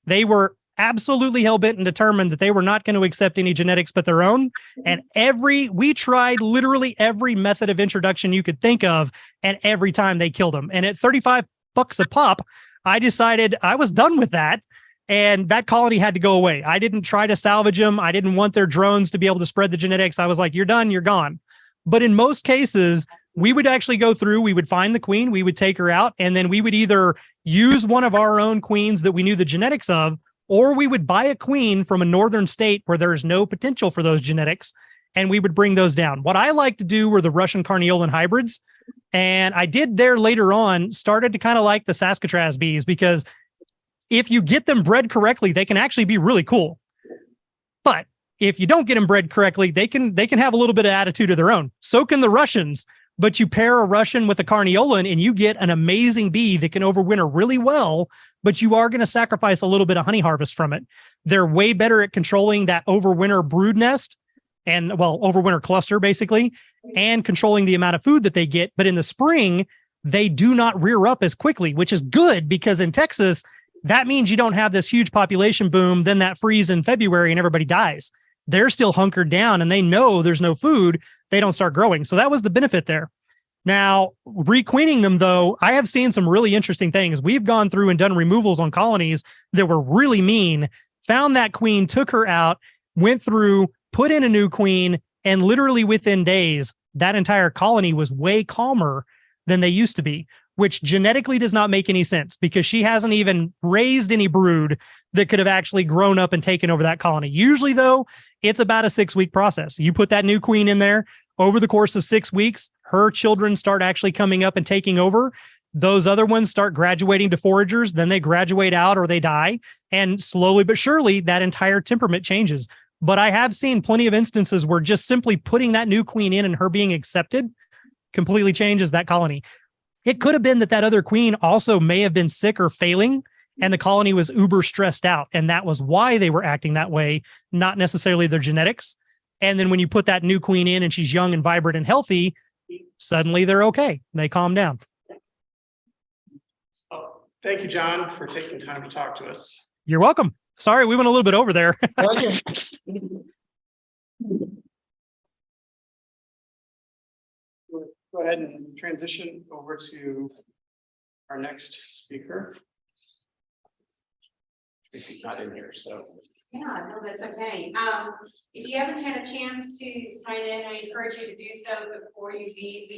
They were absolutely hell-bent and determined that they were not going to accept any genetics but their own. And we tried literally every method of introduction you could think of, and every time they killed them. And at $35 a pop, I decided I was done with that. And that colony had to go away. I didn't try to salvage them. I didn't want their drones to be able to spread the genetics. I was like, you're done, you're gone. But in most cases, we would actually go through, we would find the queen, we would take her out, and then we would either use one of our own queens that we knew the genetics of, or we would buy a queen from a northern state where there's no potential for those genetics, and we would bring those down. What I like to do were the Russian Carniolan hybrids, and I did there later on, started to kind of like the Saskatraz bees, because if you get them bred correctly, they can actually be really cool. But if you don't get them bred correctly, they can have a little bit of attitude of their own. So can the Russians. But you pair a Russian with a Carniolan and you get an amazing bee that can overwinter really well, but you are going to sacrifice a little bit of honey harvest from it. They're way better at controlling that overwinter brood nest and, well, overwinter cluster basically, and controlling the amount of food that they get. But in the spring, they do not rear up as quickly, which is good because in Texas, that means you don't have this huge population boom, then that freeze in February and everybody dies. They're still hunkered down and they know there's no food. They don't start growing. So that was the benefit there. Now, requeening them, though, I have seen some really interesting things. We've gone through and done removals on colonies that were really mean, found that queen, took her out, went through, put in a new queen, and literally within days, that entire colony was way calmer than they used to be, which genetically does not make any sense because she hasn't even raised any brood that could have actually grown up and taken over that colony. Usually, though, it's about a 6-week process. You put that new queen in there. Over the course of 6 weeks, her children start actually coming up and taking over. Those other ones start graduating to foragers. Then they graduate out or they die. And slowly but surely, that entire temperament changes. But I have seen plenty of instances where just simply putting that new queen in and her being accepted completely changes that colony. It could have been that other queen also may have been sick or failing, and the colony was uber stressed out. And that was why they were acting that way, not necessarily their genetics. And then when you put that new queen in and she's young and vibrant and healthy, suddenly they're okay. They calm down. Oh, thank you, John, for taking time to talk to us. You're welcome. Sorry, we went a little bit over there. We'll go ahead and transition over to our next speaker. He's not in here, so. Yeah, no, that's okay. If you haven't had a chance to sign in, I encourage you to do so before you leave.